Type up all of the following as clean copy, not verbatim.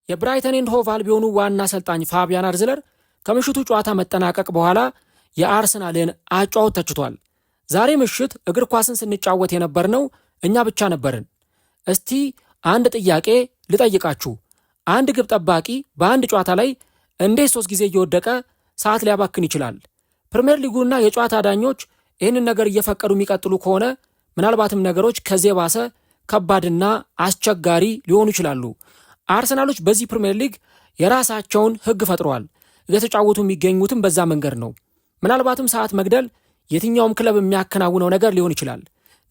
የብራይተን ኤንድ ሆቭ አልቢዮኑ ዋና አሰልጣኝ ፋቢያን አርዝለር ከምሽቱ ጨዋታ መጠናቀቅ በኋላ የአርሰናልን አጫዋወት ተችቷል። ዛሬ ምሽት እግር ኳስን ስንጫወት የነበርነው እኛ ብቻ ነበርን። እስቲ አንድ ጥያቄ ልጠይቃችሁ። አንድ ግብ ጠባቂ በአንድ ጨዋታ ላይ እንዴት 3 ጊዜ እየወደቀ ሰዓት ሊያባክን ይችላል? ፕሪሚየር ሊጉና የጨዋታ ዳኞች ይህንን ነገር እየፈቀዱ የሚቀጥሉ ከሆነ ምናልባትም ነገሮች ከዚህ ባሰ ከባድና አስቸጋሪ ሊሆኑ ይችላሉ። አርሰናሎች በዚህ ፕሪሚየር ሊግ የራሳቸውን ሕግ ፈጥረዋል። እየተጫወቱ የሚገኙትም በዛ መንገድ ነው። ምናልባትም ሰዓት መግደል የትኛውም ክለብ የሚያከናውነው ነገር ሊሆን ይችላል።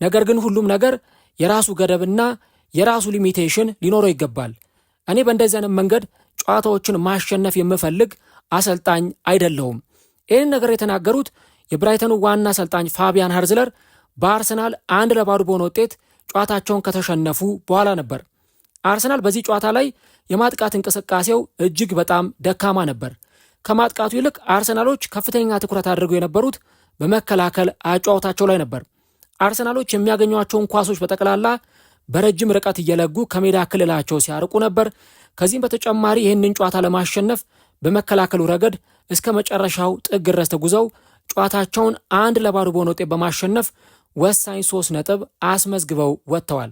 ነገር ግን ሁሉም ነገር የራሱ ገደብና የራሱ ሊሚቴሽን ሊኖረው ይገባል። እኔ በእንደዚህ አይነት መንገድ ጨዋታዎችን ማሸነፍ የምፈልግ አሰልጣኝ አይደለሁም። ይህን ነገር የተናገሩት የብራይተኑ ዋና አሰልጣኝ ፋቢያን አርዝለር በአርሰናል 1-0 በሆነ ውጤት ጨዋታቸውን ከተሸነፉ በኋላ ነበር። አርሰናል በዚህ ጨዋታ ላይ የማጥቃት እንቅስቃሴው እጅግ በጣም ደካማ ነበር። ከማጥቃቱ ይልቅ አርሰናሎች ከፍተኛ ትኩረት አድርገው የነበሩት በመከላከል አጨዋወታቸው ላይ ነበር። አርሰናሎች የሚያገኟቸውን ኳሶች በጠቅላላ በረጅም ርቀት እየለጉ ከሜዳ ክልላቸው ሲያርቁ ነበር። ከዚህም በተጨማሪ ይህንን ጨዋታ ለማሸነፍ በመከላከሉ ረገድ እስከ መጨረሻው ጥግ ድረስ ተጉዘው ጨዋታቸውን 1-0 በሆነ ውጤት በማሸነፍ ወሳኝ 3 ነጥብ አስመዝግበው ወጥተዋል።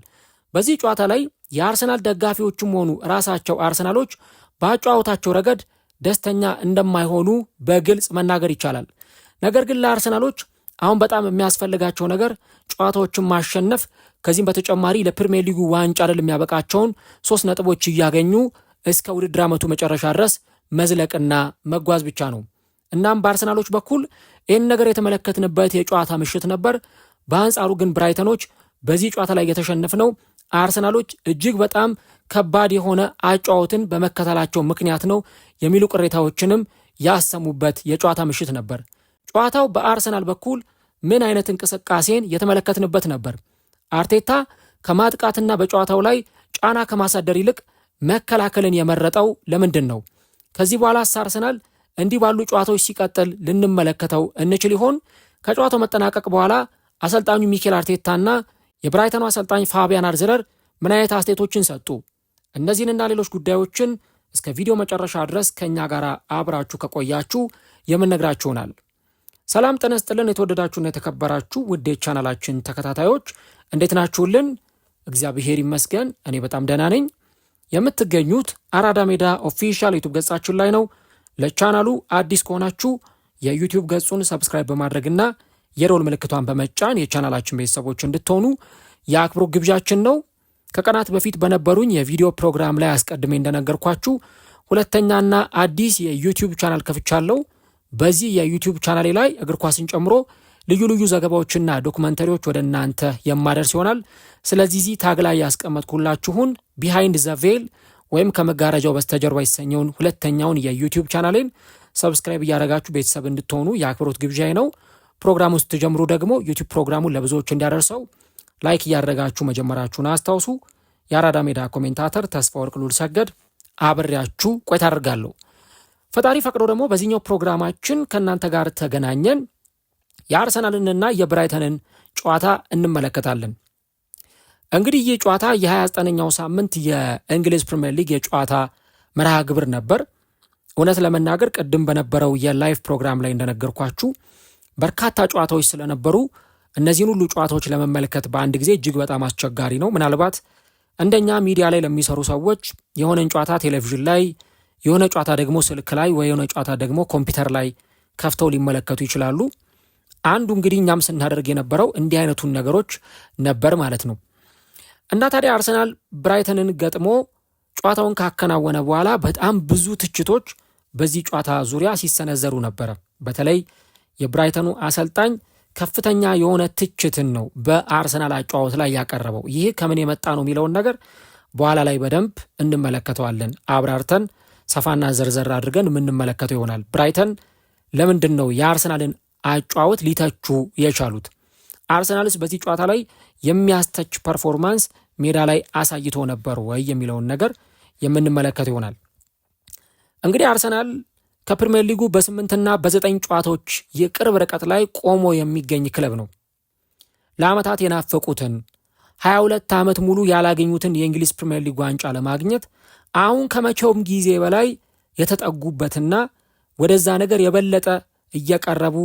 በዚህ ጨዋታ ላይ የአርሰናል ደጋፊዎችም ሆኑ ራሳቸው አርሰናሎች በአጨዋወታቸው ረገድ ደስተኛ እንደማይሆኑ በግልጽ መናገር ይቻላል። ነገር ግን ለአርሰናሎች አሁን በጣም የሚያስፈልጋቸው ነገር ጨዋታዎችን ማሸነፍ፣ ከዚህም በተጨማሪ ለፕሪሚየር ሊጉ ዋንጫ ድል የሚያበቃቸውን 3 ነጥቦች እያገኙ እስከ ውድድር ዓመቱ መጨረሻ ድረስ መዝለቅና መጓዝ ብቻ ነው። እናም በአርሰናሎች በኩል ይህን ነገር የተመለከትንበት የጨዋታ ምሽት ነበር። በአንጻሩ ግን ብራይተኖች በዚህ ጨዋታ ላይ የተሸነፍነው አርሰናሎች እጅግ በጣም ከባድ የሆነ አጨዋወትን በመከተላቸው ምክንያት ነው የሚሉ ቅሬታዎችንም ያሰሙበት የጨዋታ ምሽት ነበር። ጨዋታው በአርሰናል በኩል ምን አይነት እንቅስቃሴን የተመለከትንበት ነበር? አርቴታ ከማጥቃትና በጨዋታው ላይ ጫና ከማሳደር ይልቅ መከላከልን የመረጠው ለምንድን ነው? ከዚህ በኋላ አርሰናል እንዲህ ባሉ ጨዋታዎች ሲቀጥል ልንመለከተው እንችል ይሆን? ከጨዋታው መጠናቀቅ በኋላ አሰልጣኙ ሚኬል አርቴታና የብራይተኑ አሰልጣኝ ፋቢያን አርዝለር ምን አይነት አስተያየቶችን ሰጡ? እነዚህንና ሌሎች ጉዳዮችን እስከ ቪዲዮ መጨረሻ ድረስ ከኛ ጋር አብራችሁ ከቆያችሁ የምንነግራችሁ ይሆናል። ሰላም ጤና ይስጥልን። የተወደዳችሁና የተከበራችሁ ውድ ቻናላችን ተከታታዮች እንዴት ናችሁልን? እግዚአብሔር ይመስገን እኔ በጣም ደህና ነኝ። የምትገኙት አራዳ ሜዳ ኦፊሻል ዩቲዩብ ገጻችን ላይ ነው። ለቻናሉ አዲስ ከሆናችሁ የዩቲዩብ ገጹን ሰብስክራይብ በማድረግና የደወል ምልክቷን በመጫን የቻናላችን ቤተሰቦች እንድትሆኑ የአክብሮት ግብዣችን ነው። ከቀናት በፊት በነበሩኝ የቪዲዮ ፕሮግራም ላይ አስቀድሜ እንደነገርኳችሁ ሁለተኛና አዲስ የዩቲዩብ ቻናል ከፍቻለሁ። በዚህ የዩቲዩብ ቻናሌ ላይ እግር ኳስን ጨምሮ ልዩ ልዩ ዘገባዎችና ዶክመንተሪዎች ወደ እናንተ የማደርስ ይሆናል። ስለዚህ እዚህ ታግ ላይ ያስቀመጥኩላችሁን ቢሃይንድ ዘ ቬል ወይም ከመጋረጃው በስተጀርባ የተሰኘውን ሁለተኛውን የዩቲዩብ ቻናሌን ሰብስክራይብ እያደረጋችሁ ቤተሰብ እንድትሆኑ የአክብሮት ግብዣዬ ነው። ፕሮግራሙ ስትጀምሩ ደግሞ ዩቲዩብ ፕሮግራሙን ለብዙዎች እንዲያደርሰው ላይክ እያደረጋችሁ መጀመራችሁን አስታውሱ። የአራዳ ሜዳ ኮሜንታተር ተስፋ ወርቅ ሉል ሰገድ አብሬያችሁ ቆይታ አደርጋለሁ። ፈጣሪ ፈቅዶ ደግሞ በዚህኛው ፕሮግራማችን ከእናንተ ጋር ተገናኘን የአርሰናልንና የብራይተንን ጨዋታ እንመለከታለን። እንግዲህ ይህ ጨዋታ የ29ኛው ሳምንት የእንግሊዝ ፕሪሚየር ሊግ የጨዋታ መርሃ ግብር ነበር። እውነት ለመናገር ቅድም በነበረው የላይቭ ፕሮግራም ላይ እንደነገርኳችሁ በርካታ ጨዋታዎች ስለነበሩ እነዚህን ሁሉ ጨዋታዎች ለመመልከት በአንድ ጊዜ እጅግ በጣም አስቸጋሪ ነው። ምናልባት እንደኛ ሚዲያ ላይ ለሚሰሩ ሰዎች የሆነን ጨዋታ ቴሌቪዥን ላይ፣ የሆነ ጨዋታ ደግሞ ስልክ ላይ ወይ የሆነ ጨዋታ ደግሞ ኮምፒውተር ላይ ከፍተው ሊመለከቱ ይችላሉ። አንዱ እንግዲህ እኛም ስናደርግ የነበረው እንዲህ አይነቱን ነገሮች ነበር ማለት ነው። እና ታዲያ አርሰናል ብራይተንን ገጥሞ ጨዋታውን ካከናወነ በኋላ በጣም ብዙ ትችቶች በዚህ ጨዋታ ዙሪያ ሲሰነዘሩ ነበረ። በተለይ የብራይተኑ አሰልጣኝ ከፍተኛ የሆነ ትችትን ነው በአርሰናል አጨዋወት ላይ ያቀረበው። ይህ ከምን የመጣ ነው የሚለውን ነገር በኋላ ላይ በደንብ እንመለከተዋለን። አብራርተን ሰፋና ዘርዘር አድርገን የምንመለከተው ይሆናል። ብራይተን ለምንድን ነው የአርሰናልን አጨዋወት ሊተቹ የቻሉት? አርሰናልስ በዚህ ጨዋታ ላይ የሚያስተች ፐርፎርማንስ ሜዳ ላይ አሳይቶ ነበር ወይ የሚለውን ነገር የምንመለከተው ይሆናል። እንግዲህ አርሰናል ከፕሪሚየር ሊጉ በ8ና በ9 ጨዋታዎች የቅርብ ርቀት ላይ ቆሞ የሚገኝ ክለብ ነው። ለዓመታት የናፈቁትን 22 ዓመት ሙሉ ያላገኙትን የእንግሊዝ ፕሪሚየር ሊግ ዋንጫ ለማግኘት አሁን ከመቼውም ጊዜ በላይ የተጠጉበትና ወደዛ ነገር የበለጠ እየቀረቡ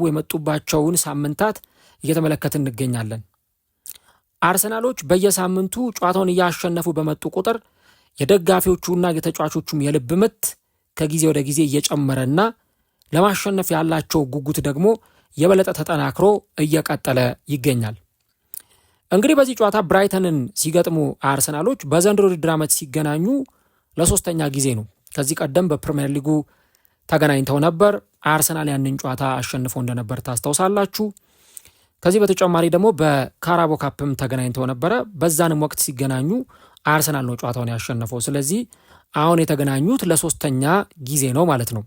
የመጡባቸውን ሳምንታት እየተመለከትን እንገኛለን። አርሰናሎች በየሳምንቱ ጨዋታውን እያሸነፉ በመጡ ቁጥር የደጋፊዎቹና የተጫዋቾቹም የልብ ምት ከጊዜ ወደ ጊዜ እየጨመረና ለማሸነፍ ያላቸው ጉጉት ደግሞ የበለጠ ተጠናክሮ እየቀጠለ ይገኛል። እንግዲህ በዚህ ጨዋታ ብራይተንን ሲገጥሙ አርሰናሎች በዘንድሮ ውድድር ዓመት ሲገናኙ ለሶስተኛ ጊዜ ነው። ከዚህ ቀደም በፕሪሚየር ሊጉ ተገናኝተው ነበር። አርሰናል ያንን ጨዋታ አሸንፎ እንደነበር ታስታውሳላችሁ። ከዚህ በተጨማሪ ደግሞ በካራቦ ካፕም ተገናኝተው ነበረ። በዛንም ወቅት ሲገናኙ አርሰናል ነው ጨዋታውን ያሸነፈው። ስለዚህ አሁን የተገናኙት ለሶስተኛ ጊዜ ነው ማለት ነው።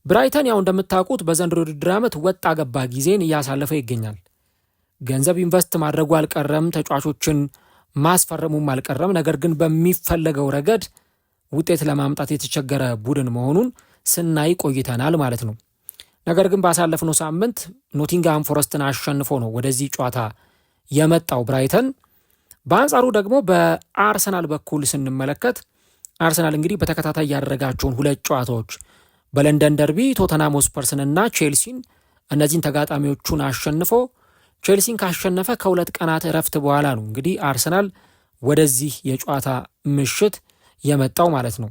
ብራይተን ያው እንደምታውቁት በዘንድሮ ውድድር ዓመት ወጣ ገባ ጊዜን እያሳለፈ ይገኛል። ገንዘብ ኢንቨስት ማድረጉ አልቀረም፣ ተጫዋቾችን ማስፈረሙም አልቀረም። ነገር ግን በሚፈለገው ረገድ ውጤት ለማምጣት የተቸገረ ቡድን መሆኑን ስናይ ቆይተናል ማለት ነው። ነገር ግን ባሳለፍነው ሳምንት ኖቲንግሃም ፎረስትን አሸንፎ ነው ወደዚህ ጨዋታ የመጣው ብራይተን። በአንጻሩ ደግሞ በአርሰናል በኩል ስንመለከት አርሰናል እንግዲህ በተከታታይ ያደረጋቸውን 2 ጨዋታዎች በለንደን ደርቢ ቶተንሃም ስፐርስንና ቼልሲን እነዚህን ተጋጣሚዎቹን አሸንፎ ቼልሲን ካሸነፈ ከ2 ቀናት እረፍት በኋላ ነው እንግዲህ አርሰናል ወደዚህ የጨዋታ ምሽት የመጣው ማለት ነው።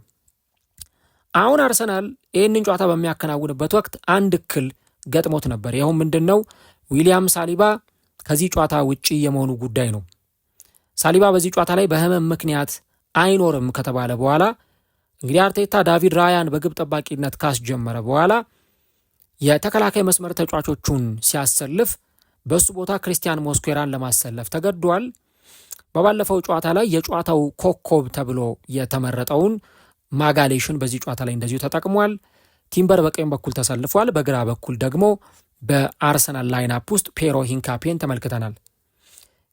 አሁን አርሰናል ይህንን ጨዋታ በሚያከናውንበት ወቅት አንድ እክል ገጥሞት ነበር። ይኸውም ምንድነው? ዊሊያም ሳሊባ ከዚህ ጨዋታ ውጪ የመሆኑ ጉዳይ ነው። ሳሊባ በዚህ ጨዋታ ላይ በህመም ምክንያት አይኖርም ከተባለ በኋላ እንግዲህ አርቴታ ዳቪድ ራያን በግብ ጠባቂነት ካስጀመረ በኋላ የተከላካይ መስመር ተጫዋቾቹን ሲያሰልፍ በሱ ቦታ ክሪስቲያን ሞስኩዌራን ለማሰለፍ ተገዷል። በባለፈው ጨዋታ ላይ የጨዋታው ኮከብ ተብሎ የተመረጠውን ማጋሌሽን በዚህ ጨዋታ ላይ እንደዚሁ ተጠቅሟል። ቲምበር በቀኝ በኩል ተሰልፏል። በግራ በኩል ደግሞ በአርሰናል ላይናፕ ውስጥ ፔሮ ሂንካፔን ተመልክተናል።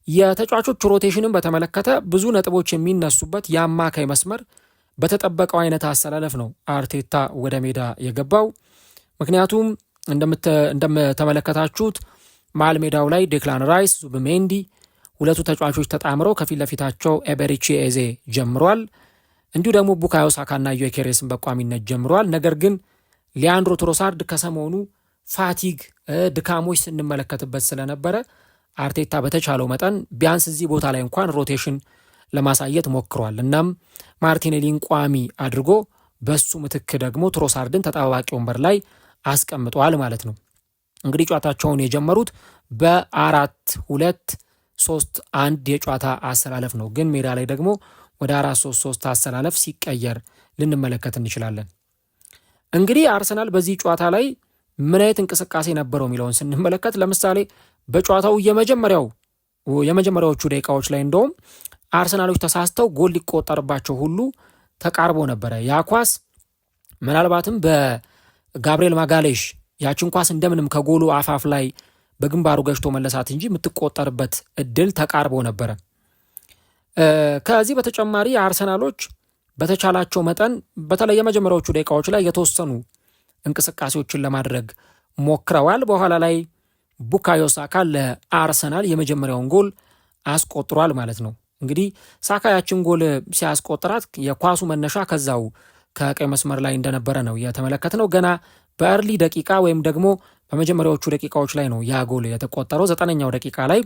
የተጫዋቾች ሮቴሽንን በተመለከተ ብዙ ነጥቦች የሚነሱበት የአማካይ መስመር በተጠበቀው አይነት አሰላለፍ ነው አርቴታ ወደ ሜዳ የገባው። ምክንያቱም እንደተመለከታችሁት መሃል ሜዳው ላይ ዴክላን ራይስ፣ ዙቢሜንዲ ሁለቱ ተጫዋቾች ተጣምረው ከፊት ለፊታቸው ኤቤሪቺ ኤዜ ጀምሯል። እንዲሁ ደግሞ ቡካዮ ሳካና ዩኬሬስን በቋሚነት ጀምሯል። ነገር ግን ሊያንድሮ ትሮሳርድ ከሰሞኑ ፋቲግ ድካሞች ስንመለከትበት ስለነበረ አርቴታ በተቻለው መጠን ቢያንስ እዚህ ቦታ ላይ እንኳን ሮቴሽን ለማሳየት ሞክሯል። እናም ማርቲኔሊን ቋሚ አድርጎ በሱ ምትክ ደግሞ ትሮሳርድን ተጠባባቂ ወንበር ላይ አስቀምጧል ማለት ነው። እንግዲህ ጨዋታቸውን የጀመሩት በ4-2-3-1 የጨዋታ አሰላለፍ ነው። ግን ሜዳ ላይ ደግሞ ወደ 4-3-3 አሰላለፍ ሲቀየር ልንመለከት እንችላለን። እንግዲህ አርሰናል በዚህ ጨዋታ ላይ ምን አይነት እንቅስቃሴ ነበረው የሚለውን ስንመለከት ለምሳሌ በጨዋታው የመጀመሪያዎቹ ደቂቃዎች ላይ እንደውም አርሰናሎች ተሳስተው ጎል ሊቆጠርባቸው ሁሉ ተቃርቦ ነበረ። ያ ኳስ ምናልባትም በጋብሪኤል ማጋሌሽ ያችን ኳስ እንደምንም ከጎሉ አፋፍ ላይ በግንባሩ ገጭቶ መለሳት እንጂ የምትቆጠርበት እድል ተቃርቦ ነበረ። ከዚህ በተጨማሪ አርሰናሎች በተቻላቸው መጠን በተለይ የመጀመሪያዎቹ ደቂቃዎች ላይ የተወሰኑ እንቅስቃሴዎችን ለማድረግ ሞክረዋል። በኋላ ላይ ቡካዮ ሳካ ለአርሰናል የመጀመሪያውን ጎል አስቆጥሯል ማለት ነው። እንግዲህ ሳካ ያችን ጎል ሲያስቆጥራት የኳሱ መነሻ ከዛው ከቀይ መስመር ላይ እንደነበረ ነው የተመለከትነው። ገና በእርሊ ደቂቃ ወይም ደግሞ በመጀመሪያዎቹ ደቂቃዎች ላይ ነው ያ ጎል የተቆጠረው። 9ኛው ደቂቃ ላይ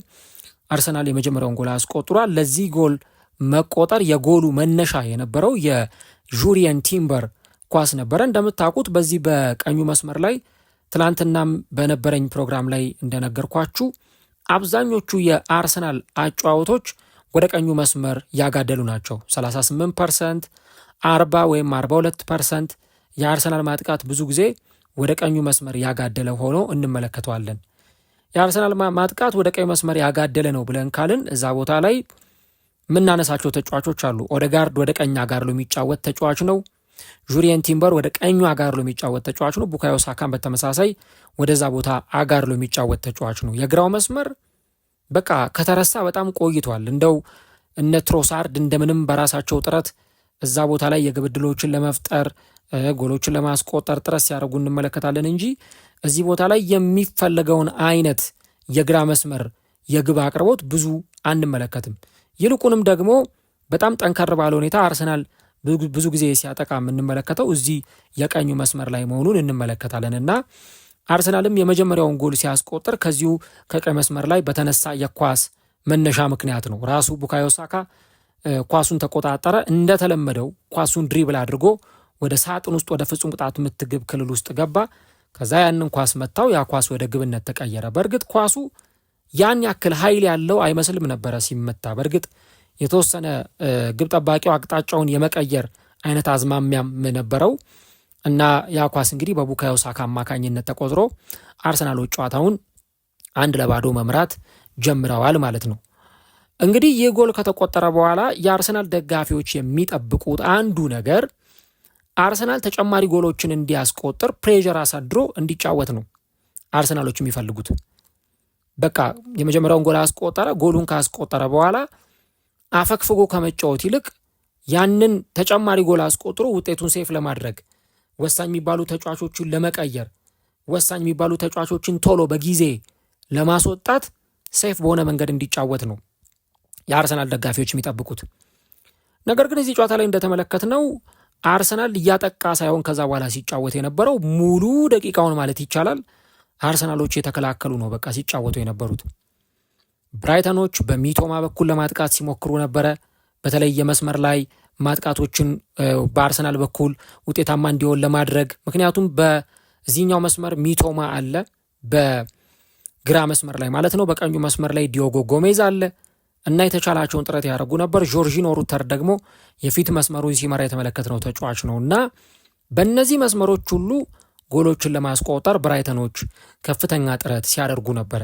አርሰናል የመጀመሪያውን ጎል አስቆጥሯል። ለዚህ ጎል መቆጠር የጎሉ መነሻ የነበረው የጁሪየን ቲምበር ኳስ ነበረ። እንደምታውቁት በዚህ በቀኙ መስመር ላይ ትላንትናም በነበረኝ ፕሮግራም ላይ እንደነገርኳችሁ አብዛኞቹ የአርሰናል አጨዋወቶች ወደ ቀኙ መስመር ያጋደሉ ናቸው። 38%፣ 40 ወይም 42% የአርሰናል ማጥቃት ብዙ ጊዜ ወደ ቀኙ መስመር ያጋደለ ሆኖ እንመለከተዋለን። የአርሰናል ማጥቃት ወደ ቀኝ መስመር ያጋደለ ነው ብለን ካልን እዛ ቦታ ላይ የምናነሳቸው ተጫዋቾች አሉ። ኦዴጋርድ ወደ ቀኝ አጋርሎ የሚጫወት ተጫዋች ነው። ጁሪየን ቲምበር ወደ ቀኙ አጋርሎ የሚጫወት ተጫዋች ነው። ቡካዮ ሳካን በተመሳሳይ ወደዛ ቦታ አጋርሎ የሚጫወት ተጫዋች ነው። የግራው መስመር በቃ ከተረሳ በጣም ቆይቷል። እንደው እነ ትሮሳርድ እንደምንም በራሳቸው ጥረት እዛ ቦታ ላይ የግብ ዕድሎችን ለመፍጠር ጎሎችን ለማስቆጠር ጥረት ሲያደርጉ እንመለከታለን እንጂ እዚህ ቦታ ላይ የሚፈለገውን አይነት የግራ መስመር የግብ አቅርቦት ብዙ አንመለከትም። ይልቁንም ደግሞ በጣም ጠንከር ባለ ሁኔታ አርሰናል ብዙ ጊዜ ሲያጠቃ የምንመለከተው እዚህ የቀኙ መስመር ላይ መሆኑን እንመለከታለን እና አርሰናልም የመጀመሪያውን ጎል ሲያስቆጥር ከዚሁ ከቀኝ መስመር ላይ በተነሳ የኳስ መነሻ ምክንያት ነው። ራሱ ቡካዮ ሳካ ኳሱን ተቆጣጠረ። እንደተለመደው ኳሱን ድሪብል አድርጎ ወደ ሳጥን ውስጥ ወደ ፍጹም ቅጣት ምት ግብ ክልል ውስጥ ገባ። ከዛ ያንን ኳስ መታው። ያ ኳስ ወደ ግብነት ተቀየረ። በእርግጥ ኳሱ ያን ያክል ኃይል ያለው አይመስልም ነበረ ሲመታ። በእርግጥ የተወሰነ ግብ ጠባቂው አቅጣጫውን የመቀየር አይነት አዝማሚያም ነበረው እና ያ ኳስ እንግዲህ በቡካዮ ሳካ አማካኝነት ተቆጥሮ አርሰናሎች ጨዋታውን 1-0 መምራት ጀምረዋል ማለት ነው። እንግዲህ ይህ ጎል ከተቆጠረ በኋላ የአርሰናል ደጋፊዎች የሚጠብቁት አንዱ ነገር አርሰናል ተጨማሪ ጎሎችን እንዲያስቆጥር ፕሬዠር አሳድሮ እንዲጫወት ነው አርሰናሎች የሚፈልጉት። በቃ የመጀመሪያውን ጎል አስቆጠረ። ጎሉን ካስቆጠረ በኋላ አፈክፍጎ ከመጫወት ይልቅ ያንን ተጨማሪ ጎል አስቆጥሮ ውጤቱን ሴፍ ለማድረግ ወሳኝ የሚባሉ ተጫዋቾችን ለመቀየር ወሳኝ የሚባሉ ተጫዋቾችን ቶሎ በጊዜ ለማስወጣት ሴፍ በሆነ መንገድ እንዲጫወት ነው የአርሰናል ደጋፊዎች የሚጠብቁት። ነገር ግን እዚህ ጨዋታ ላይ እንደተመለከትነው አርሰናል እያጠቃ ሳይሆን ከዛ በኋላ ሲጫወት የነበረው ሙሉ ደቂቃውን ማለት ይቻላል አርሰናሎች የተከላከሉ ነው በቃ ሲጫወቱ የነበሩት። ብራይተኖች በሚቶማ በኩል ለማጥቃት ሲሞክሩ ነበረ። በተለይ የመስመር ላይ ማጥቃቶችን በአርሰናል በኩል ውጤታማ እንዲሆን ለማድረግ ምክንያቱም በዚህኛው መስመር ሚቶማ አለ፣ በግራ መስመር ላይ ማለት ነው። በቀኙ መስመር ላይ ዲዮጎ ጎሜዝ አለ እና የተቻላቸውን ጥረት ያደርጉ ነበር። ጆርጂኖ ሩተር ደግሞ የፊት መስመሩን ሲመራ የተመለከትነው ተጫዋች ነው እና በእነዚህ መስመሮች ሁሉ ጎሎችን ለማስቆጠር ብራይተኖች ከፍተኛ ጥረት ሲያደርጉ ነበረ።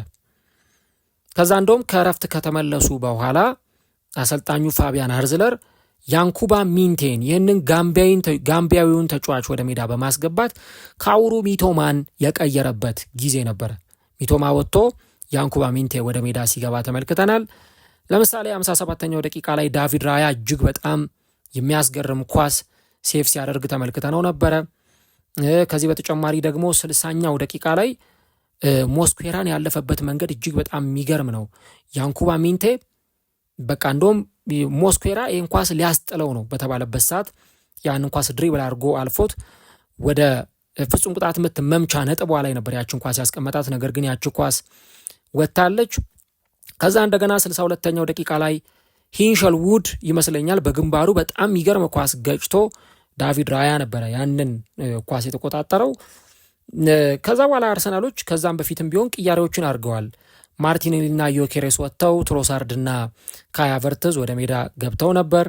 ከዛ እንደውም ከእረፍት ከተመለሱ በኋላ አሰልጣኙ ፋቢያን ሃርዝለር ያንኩባ ሚንቴን ይህንን ጋምቢያዊውን ተጫዋች ወደ ሜዳ በማስገባት ካውሩ ሚቶማን የቀየረበት ጊዜ ነበረ። ሚቶማ ወጥቶ ያንኩባ ሚንቴ ወደ ሜዳ ሲገባ ተመልክተናል። ለምሳሌ 57ኛው ደቂቃ ላይ ዳቪድ ራያ እጅግ በጣም የሚያስገርም ኳስ ሴፍ ሲያደርግ ተመልክተነው ነበረ። ከዚህ በተጨማሪ ደግሞ 60ኛው ደቂቃ ላይ ሞስኩዌራን ያለፈበት መንገድ እጅግ በጣም የሚገርም ነው። ያንኩባ ሚንቴ በቃ እንደውም ሞስኩዌራ ይህን ኳስ ሊያስጥለው ነው በተባለበት ሰዓት ያንን ኳስ ድሪብል አድርጎ አልፎት ወደ ፍጹም ቅጣት ምት መምቻ ነጥቧ ላይ ነበር ያችን ኳስ ያስቀመጣት። ነገር ግን ያቺ ኳስ ወጥታለች። ከዛ እንደገና 62ኛው ደቂቃ ላይ ሂንሸል ውድ ይመስለኛል በግንባሩ በጣም የሚገርም ኳስ ገጭቶ ዳቪድ ራያ ነበረ ያንን ኳስ የተቆጣጠረው። ከዛ በኋላ አርሰናሎች ከዛም በፊትም ቢሆን ቅያሬዎችን አድርገዋል። ማርቲኔሊና ዮኬሬስ ወጥተው ትሮሳርድና ካይ ሃቨርትዝ ወደ ሜዳ ገብተው ነበር።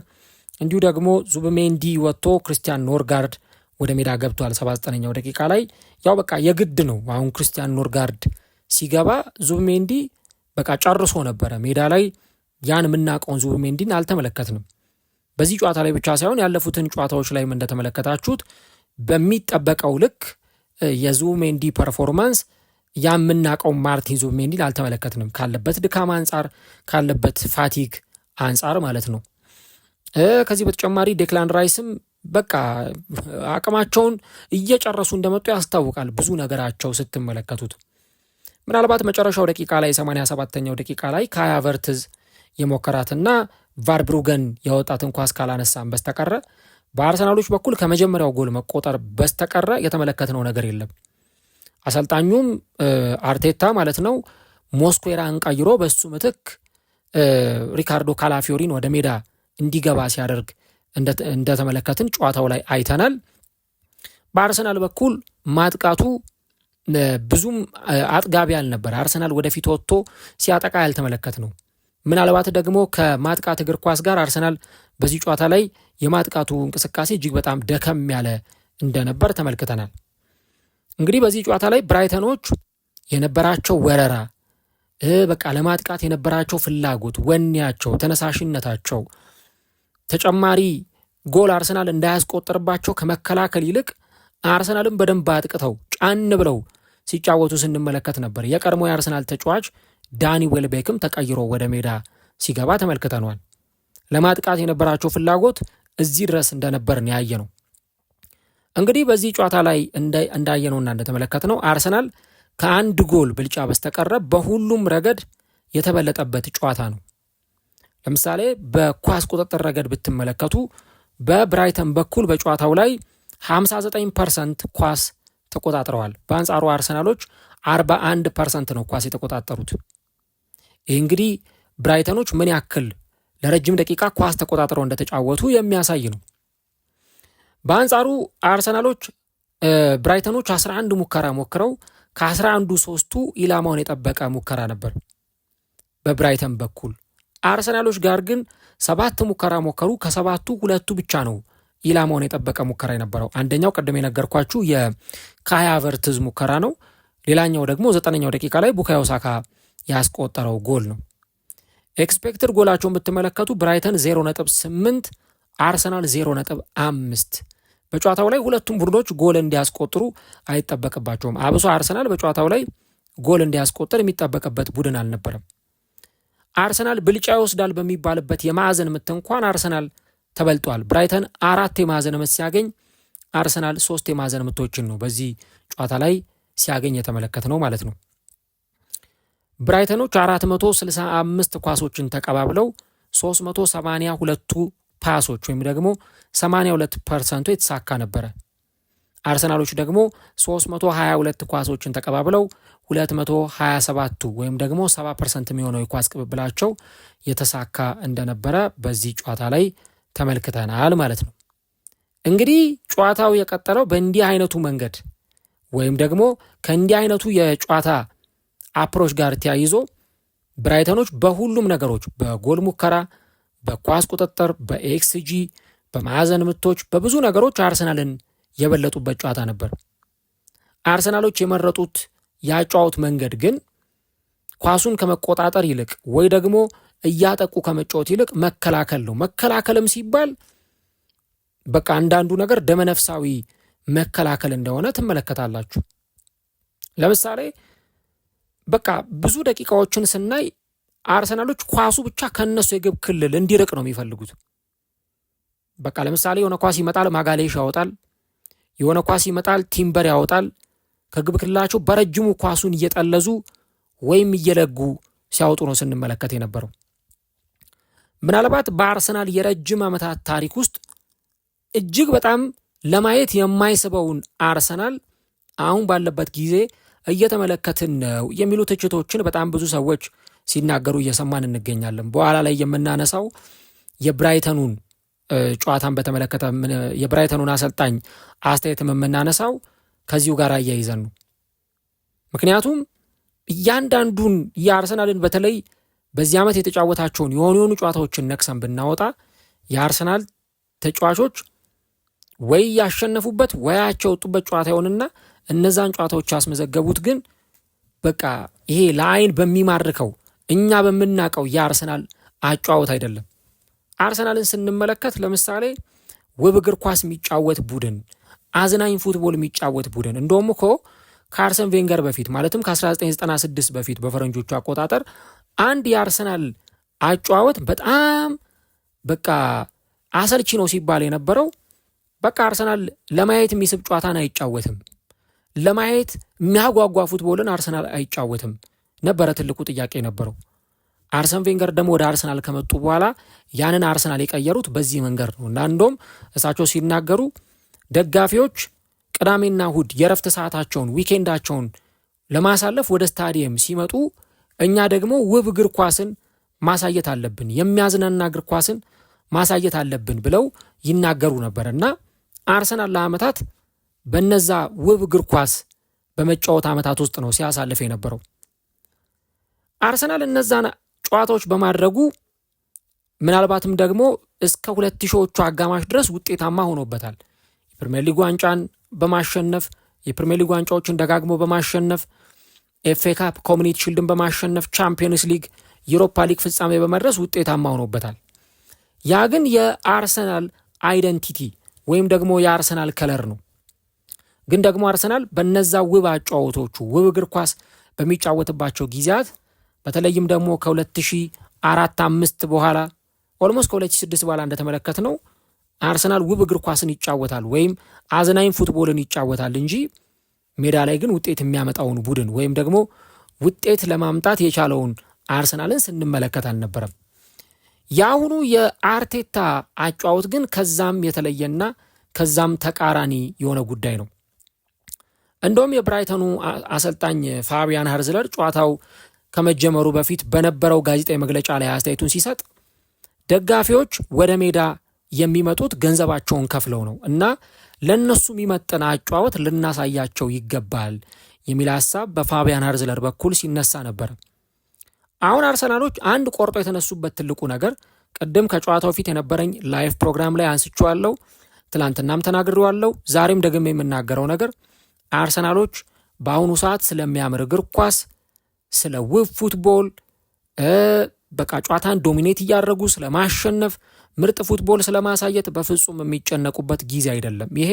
እንዲሁ ደግሞ ዙብሜንዲ ወጥቶ ክርስቲያን ኖርጋርድ ወደ ሜዳ ገብቷል 79ኛው ደቂቃ ላይ። ያው በቃ የግድ ነው አሁን ክርስቲያን ኖርጋርድ ሲገባ ዙብሜንዲ በቃ ጨርሶ ነበረ ሜዳ ላይ። ያን የምናውቀውን ዙብሜንዲን አልተመለከትንም። በዚህ ጨዋታ ላይ ብቻ ሳይሆን ያለፉትን ጨዋታዎች ላይም እንደተመለከታችሁት በሚጠበቀው ልክ የዙብሜንዲ ፐርፎርማንስ የምናውቀው ማርቲን ዙብሜንዲን አልተመለከትንም። ካለበት ድካም አንጻር ካለበት ፋቲግ አንጻር ማለት ነው። ከዚህ በተጨማሪ ዴክላን ራይስም በቃ አቅማቸውን እየጨረሱ እንደመጡ ያስታውቃል። ብዙ ነገራቸው ስትመለከቱት ምናልባት መጨረሻው ደቂቃ ላይ 87ኛው ደቂቃ ላይ ካይ ሃቨርትዝ የሞከራትና ቫርብሩገን ያወጣትን ኳስ ካላነሳን በስተቀረ በአርሰናሎች በኩል ከመጀመሪያው ጎል መቆጠር በስተቀረ የተመለከትነው ነገር የለም። አሰልጣኙም አርቴታ ማለት ነው ሞስኩዌራን ቀይሮ በሱ ምትክ ሪካርዶ ካላፊዮሪን ወደ ሜዳ እንዲገባ ሲያደርግ እንደተመለከትን ጨዋታው ላይ አይተናል። በአርሰናል በኩል ማጥቃቱ ብዙም አጥጋቢ አልነበረ። አርሰናል ወደፊት ወጥቶ ሲያጠቃ ያልተመለከት ነው። ምናልባት ደግሞ ከማጥቃት እግር ኳስ ጋር አርሰናል በዚህ ጨዋታ ላይ የማጥቃቱ እንቅስቃሴ እጅግ በጣም ደከም ያለ እንደነበር ተመልክተናል። እንግዲህ በዚህ ጨዋታ ላይ ብራይተኖች የነበራቸው ወረራ በቃ ለማጥቃት የነበራቸው ፍላጎት፣ ወኔያቸው፣ ተነሳሽነታቸው ተጨማሪ ጎል አርሰናል እንዳያስቆጥርባቸው ከመከላከል ይልቅ አርሰናልን በደንብ አጥቅተው ጫን ብለው ሲጫወቱ ስንመለከት ነበር። የቀድሞ የአርሰናል ተጫዋች ዳኒ ዌልቤክም ተቀይሮ ወደ ሜዳ ሲገባ ተመልክተናል። ለማጥቃት የነበራቸው ፍላጎት እዚህ ድረስ እንደነበርን ያየ ነው። እንግዲህ በዚህ ጨዋታ ላይ እንዳየነውና እንደተመለከትነው አርሰናል ከአንድ ጎል ብልጫ በስተቀረ በሁሉም ረገድ የተበለጠበት ጨዋታ ነው። ለምሳሌ በኳስ ቁጥጥር ረገድ ብትመለከቱ በብራይተን በኩል በጨዋታው ላይ 59% ኳስ ተቆጣጥረዋል። በአንጻሩ አርሰናሎች 41% ነው ኳስ የተቆጣጠሩት። ይህ እንግዲህ ብራይተኖች ምን ያክል ለረጅም ደቂቃ ኳስ ተቆጣጥረው እንደተጫወቱ የሚያሳይ ነው። በአንጻሩ አርሰናሎች ብራይተኖች 11 ሙከራ ሞክረው ከ11ዱ 3ቱ ኢላማውን የጠበቀ ሙከራ ነበር በብራይተን በኩል። አርሰናሎች ጋር ግን 7 ሙከራ ሞከሩ። ከ7ቱ 2ቱ ብቻ ነው ኢላማውን የጠበቀ ሙከራ የነበረው። አንደኛው ቀደም የነገርኳችሁ የካይ ሃቨርትዝ ሙከራ ነው። ሌላኛው ደግሞ 9ኛው ደቂቃ ላይ ቡካዮ ሳካ ያስቆጠረው ጎል ነው። ኤክስፔክትድ ጎላቸውን ብትመለከቱ ብራይተን 0.8 አርሰናል 0.5። በጨዋታው ላይ ሁለቱም ቡድኖች ጎል እንዲያስቆጥሩ አይጠበቅባቸውም። አብሶ አርሰናል በጨዋታው ላይ ጎል እንዲያስቆጥር የሚጠበቅበት ቡድን አልነበረም። አርሰናል ብልጫ ይወስዳል በሚባልበት የማዕዘን ምት እንኳን አርሰናል ተበልጧል። ብራይተን 4 የማዕዘን ምት ሲያገኝ አርሰናል 3 የማዕዘን ምቶችን ነው በዚህ ጨዋታ ላይ ሲያገኝ የተመለከት ነው ማለት ነው። ብራይተኖች 465 ኳሶችን ተቀባብለው 382ቱ ፓሶች ወይም ደግሞ 82% የተሳካ ነበረ። አርሰናሎች ደግሞ 322 ኳሶችን ተቀባብለው 227ቱ ወይም ደግሞ 70% የሚሆነው የኳስ ቅብብላቸው የተሳካ እንደነበረ በዚህ ጨዋታ ላይ ተመልክተናል ማለት ነው። እንግዲህ ጨዋታው የቀጠለው በእንዲህ አይነቱ መንገድ ወይም ደግሞ ከእንዲህ አይነቱ የጨዋታ አፕሮች ጋር ተያይዞ ብራይተኖች በሁሉም ነገሮች በጎል ሙከራ፣ በኳስ ቁጥጥር፣ በኤክስጂ፣ በማዕዘን ምቶች፣ በብዙ ነገሮች አርሰናልን የበለጡበት ጨዋታ ነበር። አርሰናሎች የመረጡት ያጫወት መንገድ ግን ኳሱን ከመቆጣጠር ይልቅ ወይ ደግሞ እያጠቁ ከመጫወት ይልቅ መከላከል ነው። መከላከልም ሲባል በቃ አንዳንዱ ነገር ደመነፍሳዊ መከላከል እንደሆነ ትመለከታላችሁ። ለምሳሌ በቃ ብዙ ደቂቃዎችን ስናይ አርሰናሎች ኳሱ ብቻ ከነሱ የግብ ክልል እንዲርቅ ነው የሚፈልጉት። በቃ ለምሳሌ የሆነ ኳስ ይመጣል፣ ማጋሌሽ ያወጣል። የሆነ ኳስ ይመጣል፣ ቲምበር ያወጣል። ከግብ ክልላቸው በረጅሙ ኳሱን እየጠለዙ ወይም እየለጉ ሲያወጡ ነው ስንመለከት የነበረው። ምናልባት በአርሰናል የረጅም ዓመታት ታሪክ ውስጥ እጅግ በጣም ለማየት የማይስበውን አርሰናል አሁን ባለበት ጊዜ እየተመለከትን ነው የሚሉ ትችቶችን በጣም ብዙ ሰዎች ሲናገሩ እየሰማን እንገኛለን። በኋላ ላይ የምናነሳው የብራይተኑን ጨዋታን በተመለከተ የብራይተኑን አሰልጣኝ አስተያየትም የምናነሳው ከዚሁ ጋር አያይዘን ነው። ምክንያቱም እያንዳንዱን የአርሰናልን በተለይ በዚህ ዓመት የተጫወታቸውን የሆኑ ጨዋታዎችን ነክሰን ብናወጣ የአርሰናል ተጫዋቾች ወይ ያሸነፉበት ወይ ያወጡበት ጨዋታ ይሆንና እነዛን ጨዋታዎች ያስመዘገቡት ግን በቃ ይሄ ለአይን በሚማርከው እኛ በምናውቀው የአርሰናል አጨዋወት አይደለም። አርሰናልን ስንመለከት ለምሳሌ ውብ እግር ኳስ የሚጫወት ቡድን፣ አዝናኝ ፉትቦል የሚጫወት ቡድን እንደውም እኮ ከአርሰን ቬንገር በፊት ማለትም ከ1996 በፊት በፈረንጆቹ አቆጣጠር አንድ የአርሰናል አጨዋወት በጣም በቃ አሰልቺ ነው ሲባል የነበረው በቃ አርሰናል ለማየት የሚስብ ጨዋታን አይጫወትም፣ ለማየት የሚያጓጓ ፉትቦልን አርሰናል አይጫወትም ነበረ ትልቁ ጥያቄ ነበረው። አርሰን ቬንገር ደግሞ ወደ አርሰናል ከመጡ በኋላ ያንን አርሰናል የቀየሩት በዚህ መንገድ ነው እና እንደውም እሳቸው ሲናገሩ ደጋፊዎች ቅዳሜና እሁድ የረፍት ሰዓታቸውን ዊኬንዳቸውን ለማሳለፍ ወደ ስታዲየም ሲመጡ እኛ ደግሞ ውብ እግር ኳስን ማሳየት አለብን፣ የሚያዝናና እግር ኳስን ማሳየት አለብን ብለው ይናገሩ ነበር እና አርሰናል ለዓመታት በነዛ ውብ እግር ኳስ በመጫወት ዓመታት ውስጥ ነው ሲያሳልፍ የነበረው። አርሰናል እነዛን ጨዋታዎች በማድረጉ ምናልባትም ደግሞ እስከ 2000ዎቹ አጋማሽ ድረስ ውጤታማ ሆኖበታል። የፕሪሚየር ሊግ ዋንጫን በማሸነፍ የፕሪሚየር ሊግ ዋንጫዎችን ደጋግሞ በማሸነፍ ኤፍኤ ካፕ፣ ኮሚኒቲ ሺልድን በማሸነፍ ቻምፒየንስ ሊግ፣ ዩሮፓ ሊግ ፍጻሜ በመድረስ ውጤታማ ሆኖበታል። ያ ግን የአርሰናል አይደንቲቲ ወይም ደግሞ የአርሰናል ከለር ነው። ግን ደግሞ አርሰናል በነዛ ውብ አጫወቶቹ ውብ እግር ኳስ በሚጫወትባቸው ጊዜያት በተለይም ደግሞ ከ2004-5 በኋላ ኦልሞስት ከ2006 በኋላ እንደተመለከት ነው አርሰናል ውብ እግር ኳስን ይጫወታል ወይም አዝናኝ ፉትቦልን ይጫወታል እንጂ ሜዳ ላይ ግን ውጤት የሚያመጣውን ቡድን ወይም ደግሞ ውጤት ለማምጣት የቻለውን አርሰናልን ስንመለከት አልነበረም። የአሁኑ የአርቴታ አጫወት ግን ከዛም የተለየና ከዛም ተቃራኒ የሆነ ጉዳይ ነው። እንደውም የብራይተኑ አሰልጣኝ ፋቢያን ሃርዝለር ጨዋታው ከመጀመሩ በፊት በነበረው ጋዜጣዊ መግለጫ ላይ አስተያየቱን ሲሰጥ ደጋፊዎች ወደ ሜዳ የሚመጡት ገንዘባቸውን ከፍለው ነው እና ለነሱ የሚመጥን አጫወት ልናሳያቸው ይገባል የሚል ሐሳብ በፋቢያን ሃርዝለር በኩል ሲነሳ ነበር። አሁን አርሰናሎች አንድ ቆርጦ የተነሱበት ትልቁ ነገር ቅድም ከጨዋታው ፊት የነበረኝ ላይቭ ፕሮግራም ላይ አንስቼዋለሁ፣ ትላንትናም ተናግሬዋለሁ፣ ዛሬም ደግሜ የምናገረው ነገር አርሰናሎች በአሁኑ ሰዓት ስለሚያምር እግር ኳስ፣ ስለ ውብ ፉትቦል፣ በቃ ጨዋታን ዶሚኔት እያደረጉ ስለማሸነፍ፣ ምርጥ ፉትቦል ስለማሳየት በፍጹም የሚጨነቁበት ጊዜ አይደለም። ይሄ